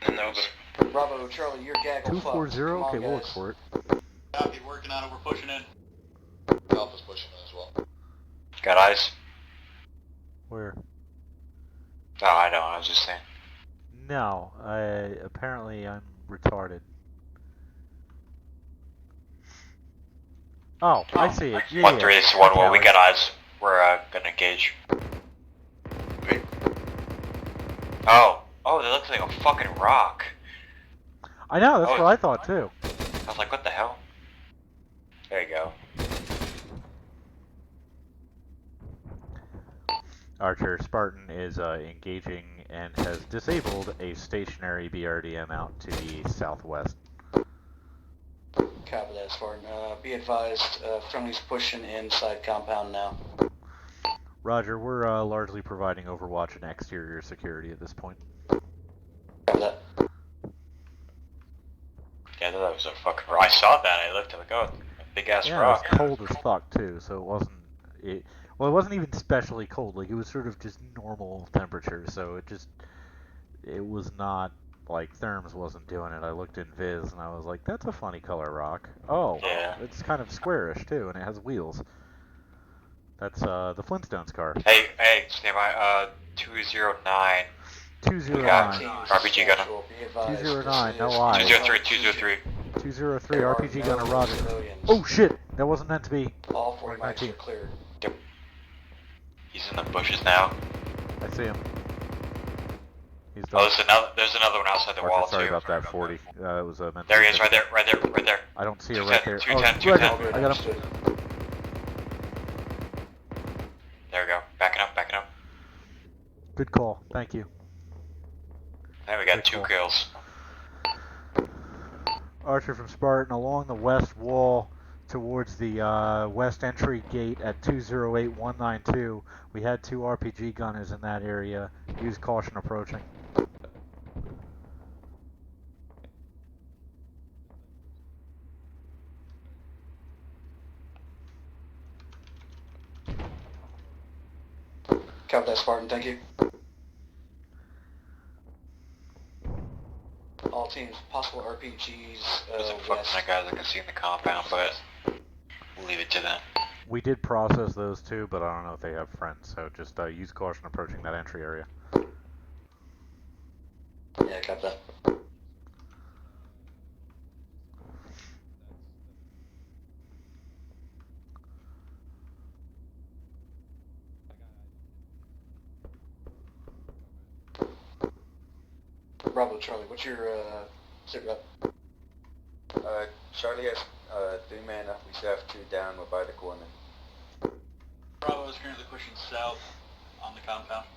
And open. Bravo, Charlie, your gaggle fucked. 240. Come on, Okay, we'll look guys. for it. Copy, working on it. We're pushing in. Alpha's pushing in as well. Got eyes? Where? No, I don't. I was just saying. No, apparently I'm retarded. Oh, I see it. Yeah, 1-3, this is 1-1. We Okay, got eyes. We're gonna engage. Wait. Oh, that looks like a fucking rock. I know, that's Oh, what I thought too. I was like, what the hell? There you go. Archer, Spartan is engaging and has disabled a stationary BRDM out to the southwest. Copy that, Spartan. Be advised, friendly's pushing inside compound now. Roger, we're largely providing Overwatch and exterior security at this point. That. Yeah, that was a fucking. I saw that. I looked at like, oh, a big ass Yeah, rock. it was cold as fuck too, so it wasn't. Well, it wasn't even especially cold. Like it was sort of just normal temperature, so it was not like Therms wasn't doing it. I looked in Viz and I was like, that's a funny color rock. Oh, Yeah. it's kind of squarish too, and it has wheels. That's the Flintstones car. Hey, stand by. 209. 209. RPG gunner. 209. No I. 203. 203. 203. RPG gunner. Roger. Oh shit! That wasn't meant to be. All 40 mics are cleared. Yep. He's in the bushes now. I see him. He's done. Oh, there's another one outside the Archer, wall sorry too. about that. 40. It was meant. There he is, right there, right there, right there. I don't see it right there. 210, oh, 210. I got him. There we go. Backing up, backing up. Good call. Thank you. There we got two kills. Archer from Spartan along the west wall towards the west entry gate at 208192. We had 2 RPG gunners in that area. Use caution approaching. Copy that, Spartan. Thank you. All teams, possible RPGs. There's a fucking guys I can see in the compound, but we'll leave it to them. We did process those too, but I don't know if they have friends, so just use caution approaching that entry area. Yeah, copy that. Bravo, Charlie, what's your sit rep? Charlie has 3 men up. We still have 2 down. We're by the corner. Bravo is currently pushing south on the compound.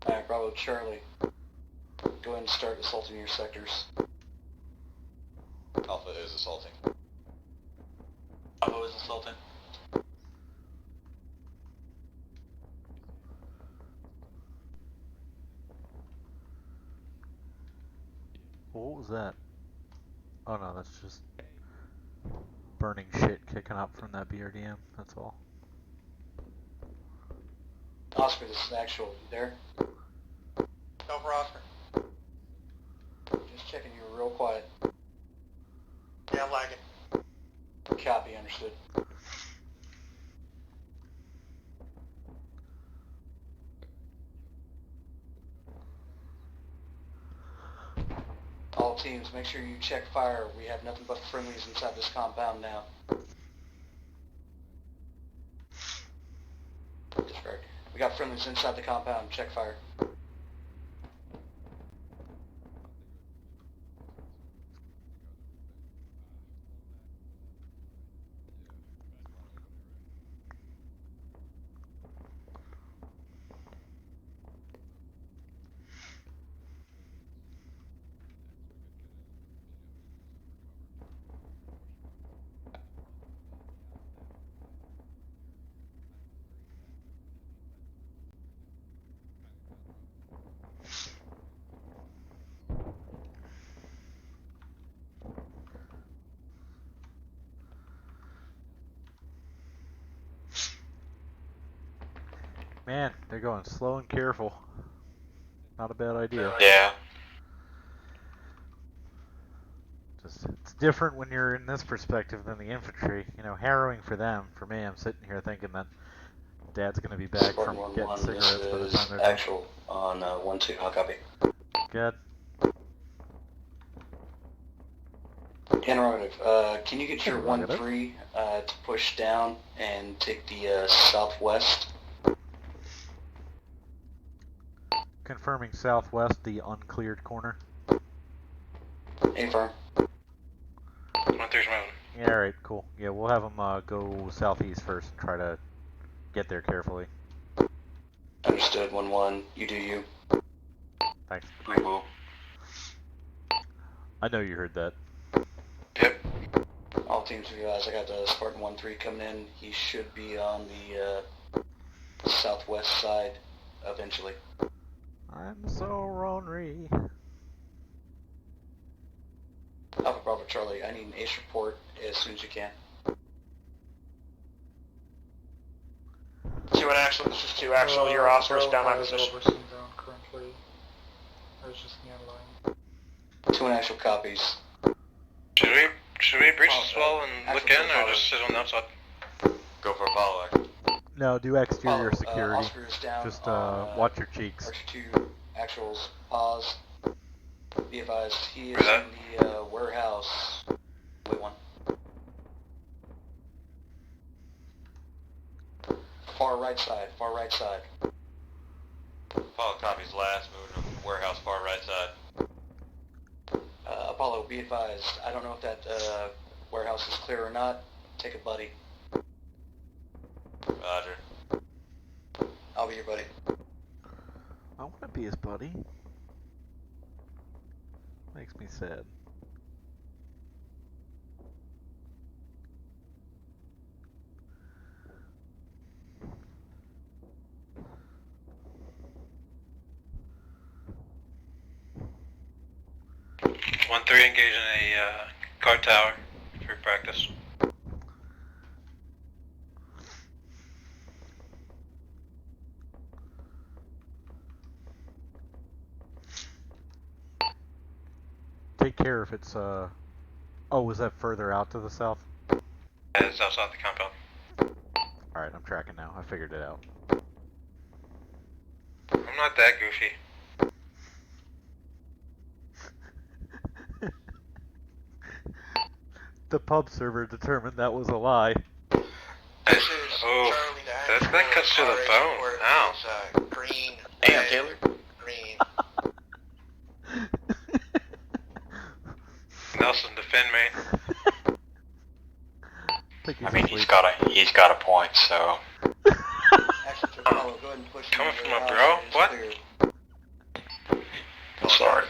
Alright, Bravo, Charlie. Go ahead and start assaulting your sectors. Alpha is assaulting. Bravo is assaulting. What was that? Oh no, that's just burning shit kicking up from that BRDM, that's all. Oscar, this is actual. You there? Go for Oscar. Just checking you were real quiet. Yeah, I'm lagging. Copy, understood. All teams, make sure you check fire. We have nothing but friendlies inside this compound now. Disregard. We got friendlies inside the compound. Check fire. Man, they're going slow and careful. Not a bad idea. Yeah. It's different when you're in this perspective than the infantry. You know, harrowing for them. For me, I'm sitting here thinking that Dad's going to be back from getting cigarettes by the time they're done. Actual on 1-2. I'll copy. Good. Interrogative. Can you get your 1-3 to push down and take the southwest? Confirming southwest, the uncleared corner. Affirm. 1-3's moving. Yeah, alright, cool. Yeah, we'll have them go southeast first and try to get there carefully. Understood. 1-1. You do you. Thanks. We will. I know you heard that. teams, you guys. I got Spartan 1-3 coming in. He should be on the southwest side eventually. I'm so ornery. Alpha Bravo Charlie, I need an ace report as soon as you can. 2 and actual, this is 2 actual, your Oscar's down my position. Currently, I was just near line. 2 and actual copies. Should we breach this wall and look in, or just sit on the outside? Go for a follow. No, do exterior security. Oscar is down Just on, watch your cheeks. Archer 2, actuals, pause. Be advised, he is in the warehouse. Wait one. Far right side, far right side. Apollo copies last, moving to warehouse far right side. Apollo, be advised, I don't know if that warehouse is clear or not. Take a buddy. Roger. I'll be your buddy. I want to be his buddy. Makes me sad. One 3 engage in a guard tower for practice. Take care if it's oh, was that further out to the south? Yeah, it's outside the compound. Alright, I'm tracking now. I figured it out. I'm not that goofy. The pub server determined that was a lie. Oh, that cuts to the bone. Ow. Green. Damn, Taylor. Green. Nelson, defend me. I mean, he's got a point, so. Coming from my bro? What? I'm sorry.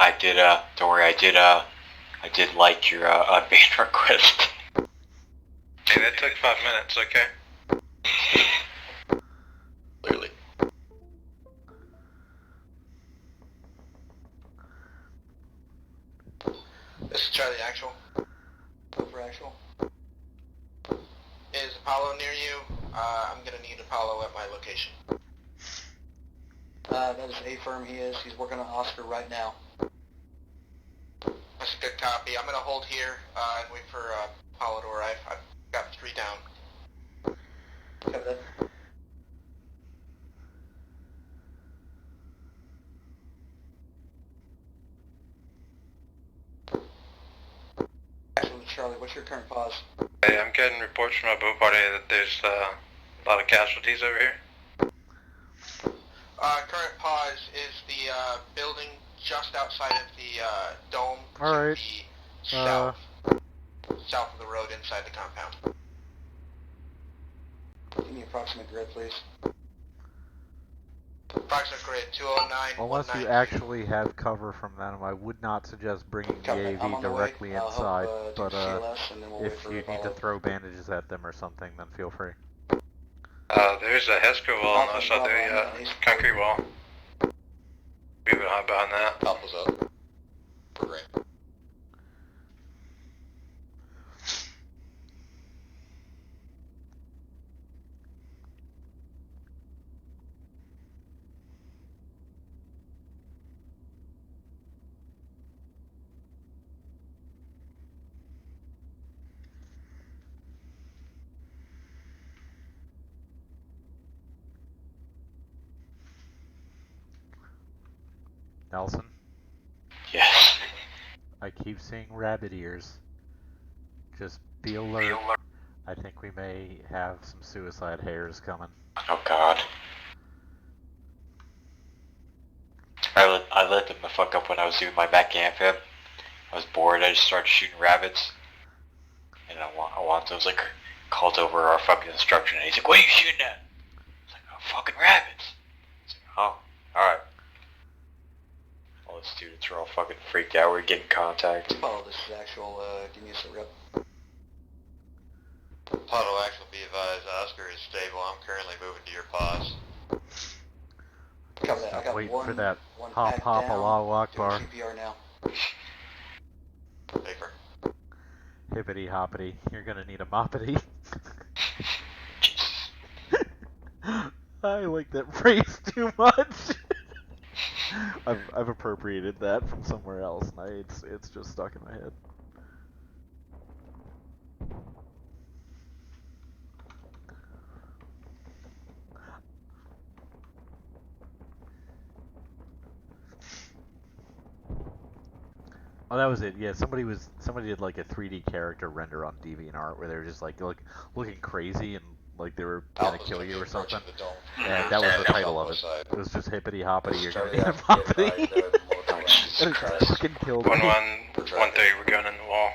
I did, don't worry, I did like your, unbanned request. Hey, that took 5 minutes, okay? Clearly. This is Charlie Actual. Over actual. Is Apollo near you? I'm gonna need Apollo at my location. That is a firm he is. He's working on Oscar right now. That's a good copy. I'm gonna hold here and wait for Apollo to arrive. I've got 3 down. Cover that. Actually, Charlie, what's your current pause? Hey, I'm getting reports from my boat party that there's a lot of casualties over here. Current pause is the building just outside of the dome. Alright. South of the road inside the compound. Give me approximate grid, please. Approximate grid 209. Unless you actually have cover from them, I would not suggest bringing the Copy. I'm AV on the way. directly I'll inside, help, do but CLS, and then we'll wait if for you need to Apollo. throw bandages at them or something, then feel free. There's a HESCO wall on the other side of the concrete wall. We would hop behind that. Alpha's up. We're green. Nelson? Yes. I keep seeing rabbit ears. Just be alert. I think we may have some suicide hairs coming. Oh God. I let them the fuck up when I was doing my mech amphib. I was bored, I just started shooting rabbits. And I was like, called over our fucking instructor and he's like, what are you shooting at? I was like, oh, fucking rabbits. I was like, oh, Alright. All the students are all fucking freaked out. We're getting contact. Oh, this is actual, give me a sit rep. Potto actual, be advised, Oscar is stable. I'm currently moving to your pause. Cover that. I got Waiting one, for that one hop pack hop down, Allahu Akbar. doing CPR now. Paper. Hippity hoppity. You're gonna need a moppity. I like that phrase too much. I've appropriated that from somewhere else, and it's just stuck in my head. Oh, that was it. Yeah, somebody did like a 3D character render on DeviantArt where they were just like looking crazy and like they were gonna kill you or something. And that was the title of it. It was just hippity hoppity. You're gonna need a moppity. Jesus Christ. Fucking killed me. 1-1-1-3, we're going in the wall.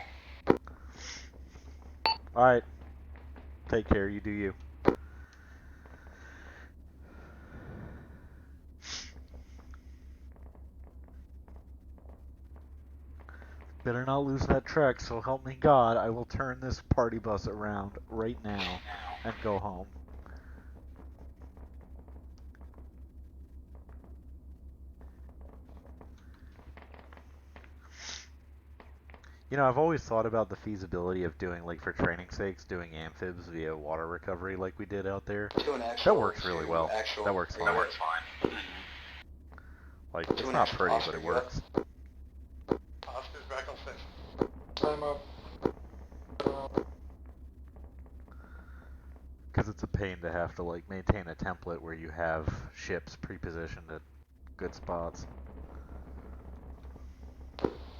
All right. Take care. You do you. Better not lose that track, so help me God, I will turn this party bus around right now and go home. You know, I've always thought about the feasibility of doing, like for training sakes, doing amphibs via water recovery like we did out there. That works really well. That works fine. That works fine. Like, it's not pretty, but it works. Oscar's back on station. Time up. Because it's a pain to have to, like, maintain a template where you have ships pre-positioned at good spots.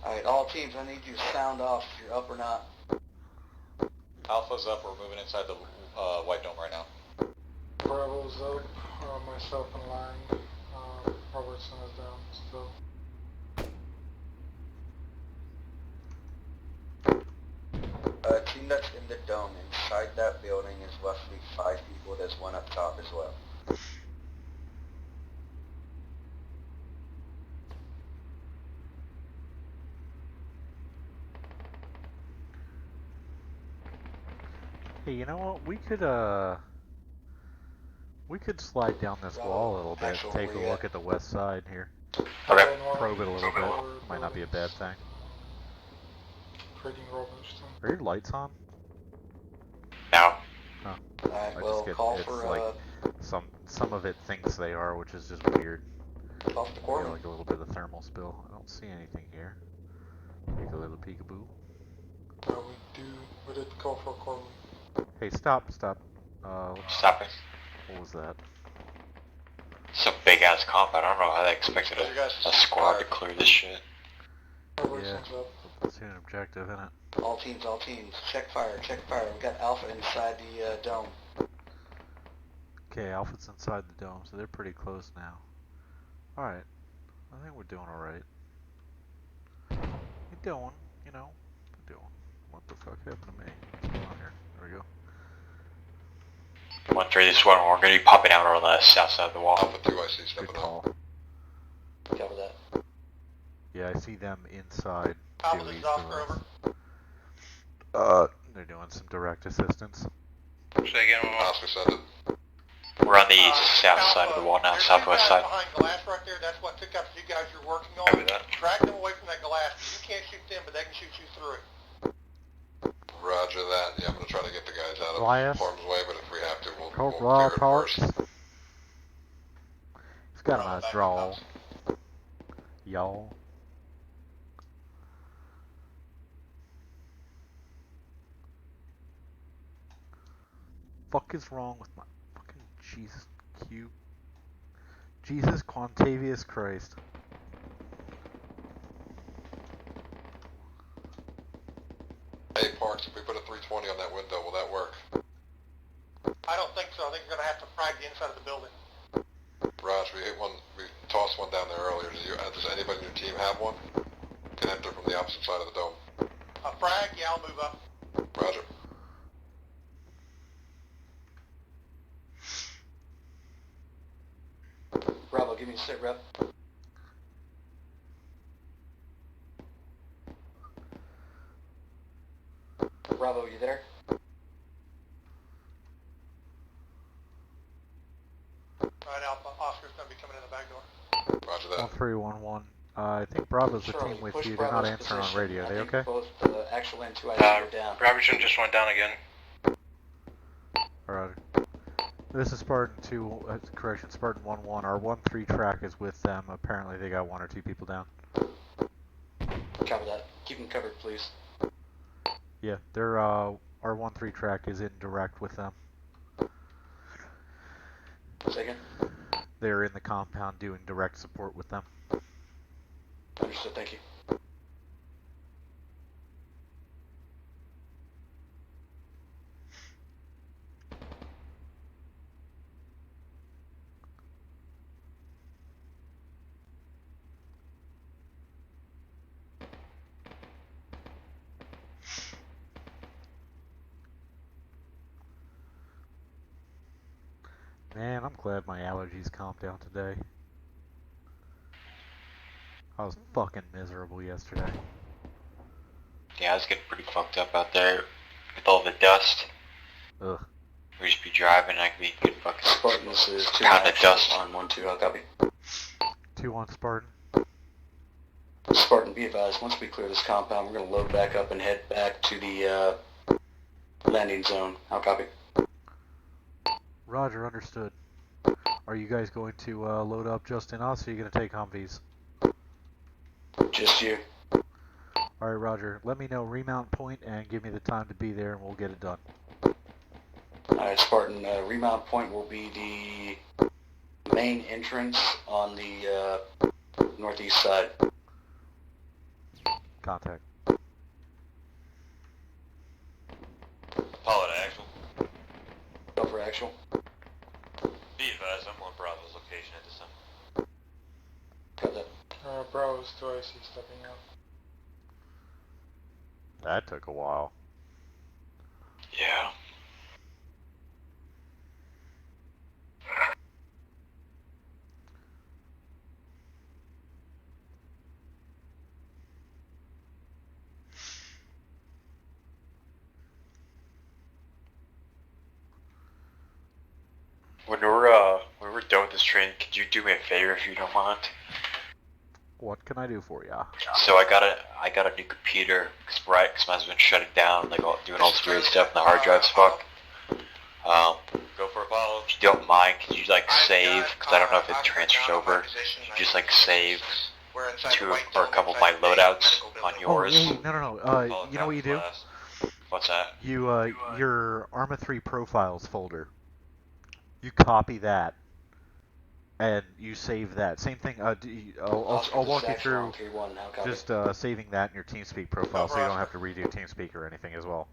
Alright, all teams, I need you to sound off if you're up or not. Alpha's up, we're moving inside the White Dome right now. Bravo's up, myself in line. Robertson is down still. Team that's in the dome, inside that building is roughly 5 people, there's one up top as well. Hey, you know what? We could slide down this wall a little bit, take a look at the west side here. Okay. Probe it a little bit. Might not be a bad thing. Are your lights on? No. Huh. Alright, well, call it's for, like some of it thinks they are, which is just weird. Off the corner. Like a little bit of thermal spill. I don't see anything here. Take a little peekaboo. We did call for a corner. Hey, stop. Stop it. What was that? It's a big ass comp. I don't know how they expected a squad to clear this shit. Yeah, that's an objective, isn't it? All teams, check fire. We got Alpha inside the dome. Okay, Alpha's inside the dome, so they're pretty close now. Alright. I think we're doing alright. You're doing, you know. We're doing. What the fuck happened to me? What's going on here? There we go. 1-3, this is one we're gonna be popping out on the south side of the wall. Alpha 2, I see Good stepping call. Cover that. Yeah, I see them inside. Alpha, this is Oscar, over. They're doing some direct assistance. Say again, Oscar said it. We're on the south side of the wall now, southwest side. Behind glass right there, that's what took out the 2 guys you're working on. Track them away from that glass. You can't shoot them, but they can shoot you through it. Roger that. Yeah, I'm gonna try to get the guys out of Elias. harm's way, but if we have to, we'll Corporal clear it Parks. first. He's got a nice drawl. Y'all. Fuck is wrong with my fucking Jesus Q? Jesus Quantavious Christ. Hey, Parks, if we put a 320 on that window, will that work? I don't think so. I think you're going to have to frag the inside of the building. Raj, we tossed one down there earlier. Does anybody in your team have one? Can enter from the opposite side of the dome. A frag? Yeah, I'll move up. Roger. Bravo, give me me to sit rep. Bravo, you there? Alright, Alpha, Oscar's gonna be coming in the back door. Roger that. 1311. I think Bravo's the Charlie, team with push you. They're not Bravo's answering on position. radio. I They think okay? both the actual and 2 IC are down. Robertson just went down again. Alright. This is Spartan 2, correction, Spartan 1-1. Our 1-3 track is with them. Apparently they got 1 or 2 people down. Cover that. Keep them covered, please. Yeah, they're, our 1-3 track is in direct with them. Second. They're in the compound doing direct support with them. Understood, thank you. Man, I'm glad my allergies calmed down today. I was fucking miserable yesterday. Yeah, I was getting pretty fucked up out there with all the dust. Ugh. We just be driving and I could be good fucking Spartan, this is 2 pound of dust. on 1-2, I'll copy. 2 on Spartan. Spartan, be advised, once we clear this compound, we're going to load back up and head back to the landing zone. I'll copy. Roger, understood. Are you guys going to load up just in us, or are you going to take Humvees? Just you. Alright, Roger. Let me know remount point and give me the time to be there and we'll get it done. Alright, Spartan, remount point will be the main entrance on the northeast side. Contact. Apollo to actual. Go for actual. Be advised, I'm on Bravo's location at this time. Got that. Bravo's 2 IC stepping out. That took a while. Yeah. When we're done with this training, could you do me a favor if you don't mind? What can I do for ya? So I got a new computer because my husband shut it down, like doing all this weird stuff, and the hard drive's fucked. Go for Apollo. If you don't mind, could you like save? Because I don't know if it transfers over. Could you just like save 2 or a couple of my loadouts on yours? Oh, no. You know what you do? What's that? You your Arma 3 profiles folder. You copy that, and you save that. Same thing. I'll walk you through just saving that in your TeamSpeak profile, so you don't have to redo TeamSpeak or anything as well.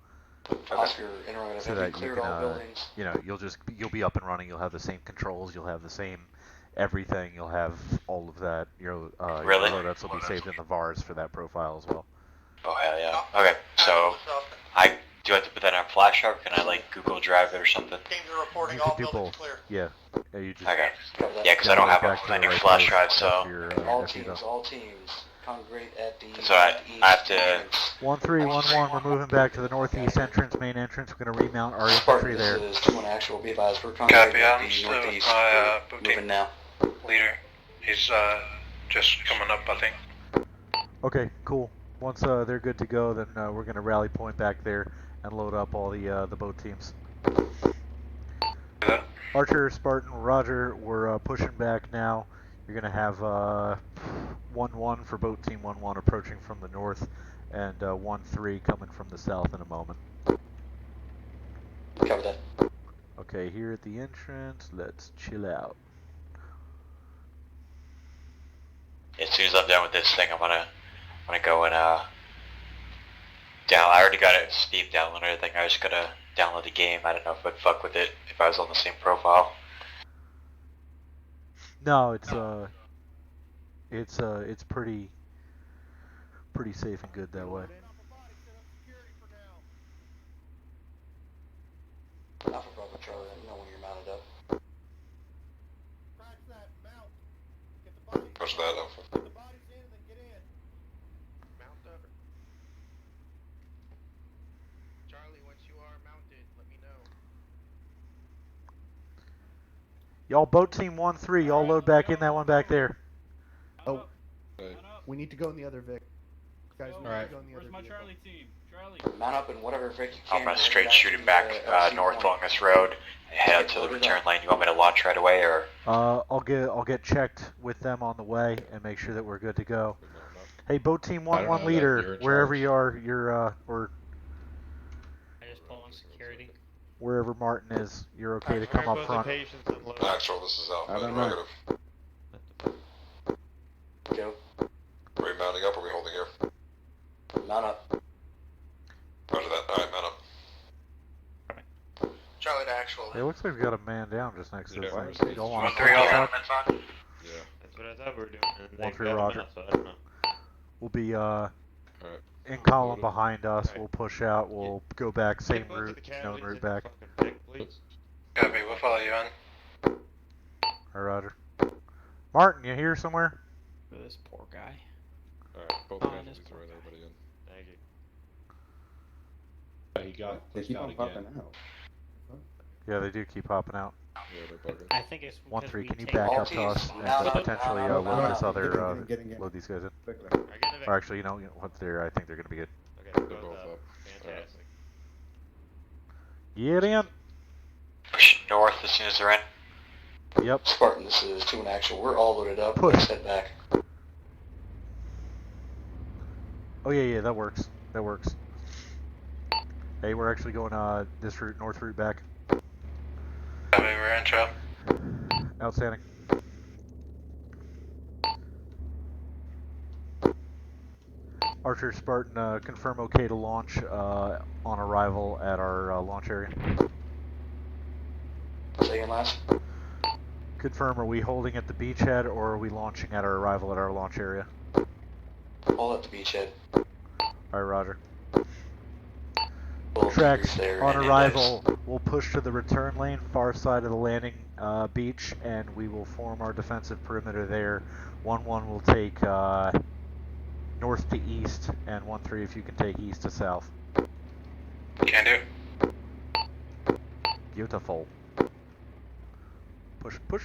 Oscar, interrogative, So have you that you cleared can, all buildings? you know, you'll be up and running. You'll have the same controls. You'll have the same everything. You'll have all of that. Your Really? your loadouts will be saved in the VARs for that profile as well. Oh hell yeah. Okay, so do I have to put that on a flash drive, or can I like Google Drive it or something? Teams are reporting You all can do buildings both. clear. Yeah. You just Okay. Yeah, because I don't have a new flash drive, so. All teams, congregate at the So I have to. 1311. We're moving back to the northeast entrance, main entrance. We're gonna remount our infantry there. This is 2-1 actual, be advised, we're congregating at the northeast. My We're moving now. leader. He's just coming up, I think. Okay, cool. Once they're good to go, then we're gonna rally point back there and load up all the boat teams. Archer, Spartan, Roger, we're pushing back now. You're gonna have 1-1 for boat team 1-1 approaching from the north, and 1-3 coming from the south in a moment. Cover that. Okay, here at the entrance, let's chill out. As soon as I'm done with this thing, I'm gonna go and I already got it Steam download and everything. I just gotta download the game. I don't know if I'd fuck with it if I was on the same profile. No, it's pretty safe and good that way. Alpha Bravo Charlie, let me know when you're mounted up. Y'all boat team 1-3, y'all load back in that one back there. Oh, we need to go in the other Vic. Guys, we need to go in the other Where's my vehicle. Charlie team? Charlie. Mount up in whatever Vic you I'm can. gonna get straight back shoot to him the, back LC north point. along this road, head out to the Load it return up. lane. You want me to launch right away, or? I'll get checked with them on the way and make sure that we're good to go. Hey, boat team I don't 1-1 know, leader, you're in wherever charge. you are, or I just pull on security. wherever Martin is, you're okay to come up front. Actual, this is Alpha. I don't know. Negative. Go. Are we mounting up or are we holding here? Mount up. Roger that. Alright, mount up. Charlie to actual. It looks like we got a man down just next to this Yeah. thing. Y'all want to 1-3 all up? Yeah. That's what I thought we were doing. And they 1-3 got 'em Roger. out, so I don't know. We'll be Alright. in column Loaded. behind us. Right. We'll push out. We'll go back, same Get both of route, the known casualties route in back. the fucking pick, please. Copy, we'll follow you on. All right, Roger. Martin, you here somewhere? For this poor guy. Alright, both Oh, casualties this are poor right, guy. everybody in. Thank you. Yeah, he got They pushed keep out on again. popping out. Yeah, they do keep popping out. Yeah, they're buggers. I think it's because 1-3, we can you take back All up to us teams, and mount up, potentially mount up, load mount this up. other, Get in. load these guys in? Quickly. Alright, get in the Or actually, you know, once they're, I think they're gonna be good. Okay, They're both both up. up. Fantastic. Get in. Push north as soon as they're in. Yep. Spartan, this is 2 in actual. We're all loaded up. Push. Let's head back. Oh yeah, that works. That works. Hey, we're actually going this route, north route back. Copy, we're in, Charlie. Outstanding. Archer Spartan, confirm okay to launch on arrival at our launch area. Say again, last. Confirm, are we holding at the beachhead or are we launching at our arrival at our launch area? All at the beachhead. Alright, Roger. We'll Tracks, regroup there on and arrival, we'll push to the return lane, far side of the landing beach, and we will form our defensive perimeter there. 1-1 will take north to east, and 1-3 if you can take east to south. Can do. Beautiful. Push, push.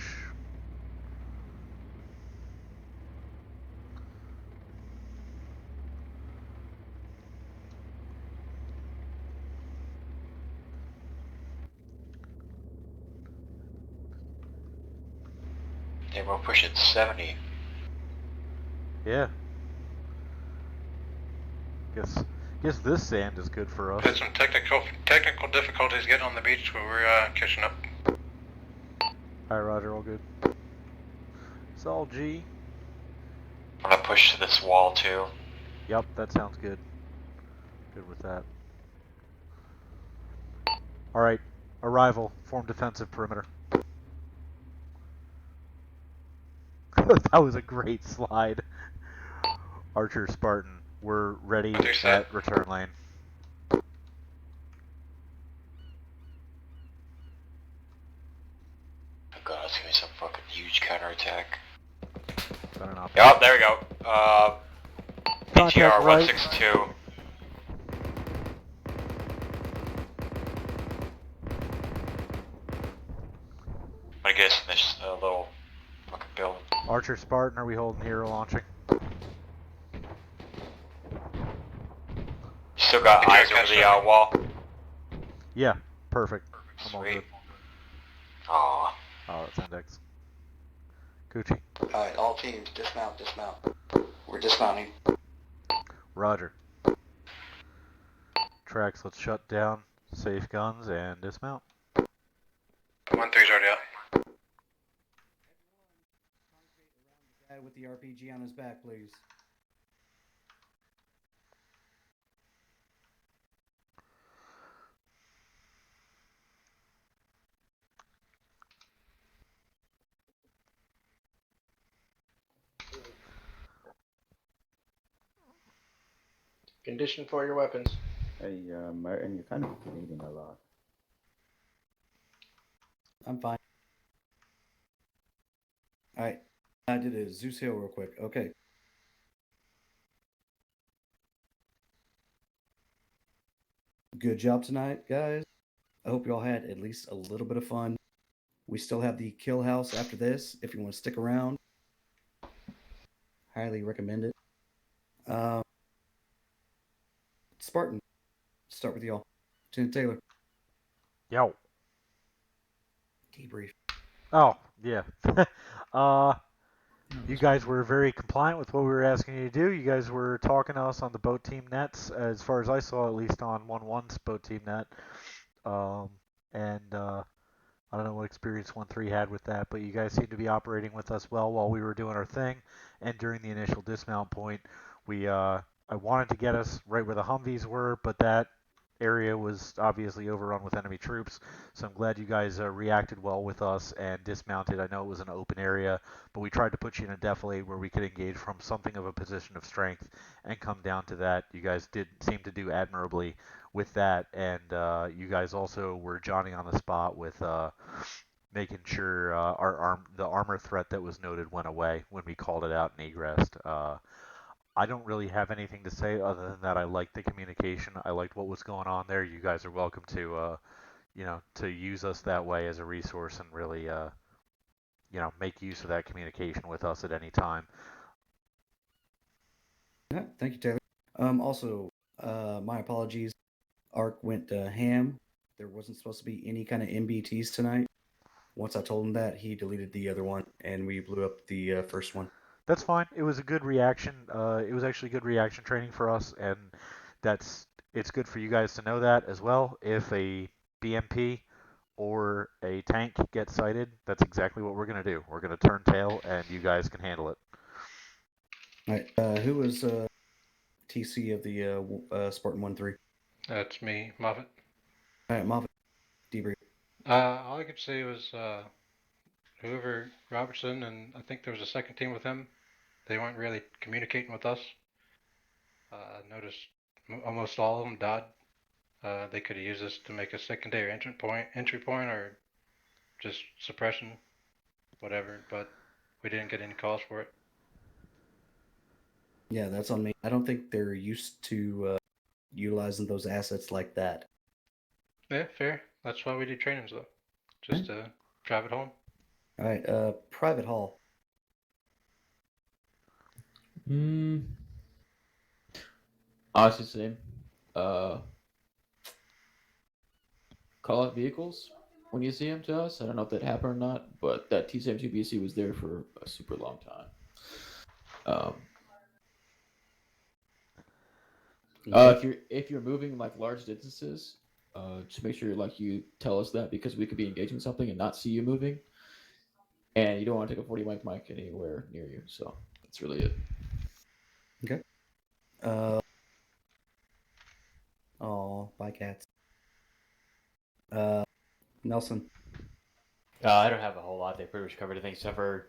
Yeah, we'll push it 70. Yeah. Guess this sand is good for us. Had some technical difficulties getting on the beach, but we're catching up. Alright, Roger, all good. It's all G. I'm gonna push to this wall too. Yep, that sounds good. Good with that. Alright, arrival, form defensive perimeter. That was a great slide. Archer Spartan, we're ready at return lane. Oh god, it's gonna be some fucking huge counterattack. Better not be. Yup, there we go. Contact BTR right. 162. I'm gonna get us in this little fucking building. Archer Spartan, are we holding here or launching? Still got eyes over the wall. Yeah, perfect. I'm all Sweet. good. Aww. Oh, that's index. Coochie. Alright, all teams, dismount, dismount. We're dismounting. Roger. Tracks, let's shut down, safe guns, and dismount. 1-3's already out. Guy with the RPG on his back, please. Condition for your weapons. Hey, Martin, you're kind of bleeding a lot. I'm fine. Alright. I did a Zeus Hill real quick. Okay. Good job tonight, guys. I hope you all had at least a little bit of fun. We still have the kill house after this. If you want to stick around, highly recommend it. Spartan, start with y'all. Lieutenant Taylor. Yo. Debrief. Oh, yeah. You guys were very compliant with what we were asking you to do. You guys were talking to us on the boat team nets, as far as I saw, at least on 1-1's boat team net. I don't know what experience 1-3 had with that, but you guys seemed to be operating with us well while we were doing our thing. And during the initial dismount point, I wanted to get us right where the Humvees were, but that area was obviously overrun with enemy troops. So I'm glad you guys reacted well with us and dismounted. I know it was an open area, but we tried to put you in a defilade where we could engage from something of a position of strength and come down to that. You guys did seem to do admirably with that, and you guys also were Johnny on the spot with making sure the armor threat that was noted went away when we called it out and egressed. I don't really have anything to say other than that I liked the communication. I liked what was going on there. You guys are welcome to, to use us that way as a resource and really, make use of that communication with us at any time. Yeah, thank you, Taylor. Also, my apologies. Ark went ham. There wasn't supposed to be any kind of MBTs tonight. Once I told him that, he deleted the other one, and we blew up the first one. That's fine. It was a good reaction. It was actually good reaction training for us, and it's good for you guys to know that as well. If a BMP or a tank gets sighted, that's exactly what we're going to do. We're going to turn tail, and you guys can handle it. All right. Who was TC of the Spartan 1-3? That's me, Moffat. All right, Moffat. Debrief. All I could say was whoever Robertson, and I think there was a second team with him. They weren't really communicating with us. Noticed almost all of them died. They could have used this to make a secondary entry point, or just suppression, whatever. But we didn't get any calls for it. Yeah, that's on me. I don't think they're used to utilizing those assets like that. Yeah, fair. That's why we do trainings, though. Just to drive it home. All right, Private Hall. Honestly, same. Call out vehicles when you see them to us. I don't know if that happened or not, but that T-72BC was there for a super long time. If you're moving like large distances, just make sure like you tell us that, because we could be engaging something and not see you moving, and you don't want to take a 40 mic anywhere near you. So that's really it. Okay. Bye cats. Nelson. I don't have a whole lot. They pretty much covered everything except for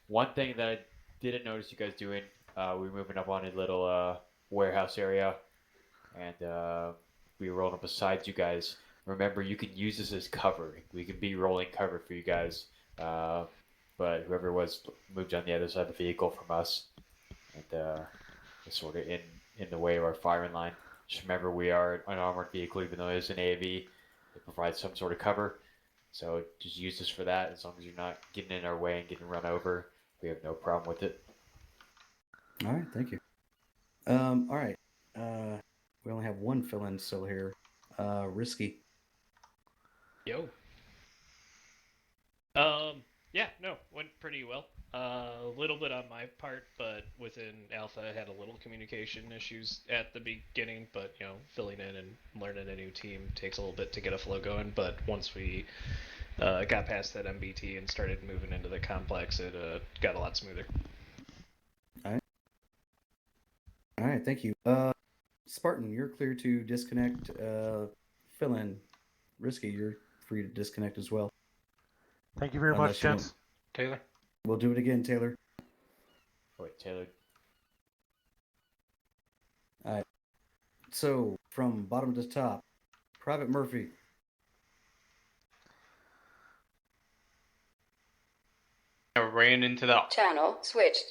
one thing that I didn't notice you guys doing. We were moving up on a little warehouse area, and we were rolling up beside you guys. Remember, you can use this as cover. We can be rolling cover for you guys. But whoever was moved on the other side of the vehicle from us, and was sort of in the way of our firing line. Just remember, we are an armored vehicle, even though it is an AAV. It provides some sort of cover. So just use this for that. As long as you're not getting in our way and getting run over, we have no problem with it. All right, thank you. All right. We only have one fill-in still here. Risky. Yo. Yeah, no, went pretty well. A little bit on my part, but within Alpha, I had a little communication issues at the beginning, but, filling in and learning a new team takes a little bit to get a flow going, but once we got past that MBT and started moving into the complex, it got a lot smoother. All right, thank you. Spartan, you're clear to disconnect. Fill in. Risky, you're free to disconnect as well. Thank you very much, gents. Taylor? We'll do it again, Taylor. Wait, Taylor. All right. So, from bottom to top, Private Murphy. I ran into the channel switched.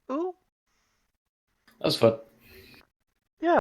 Ooh. That was fun.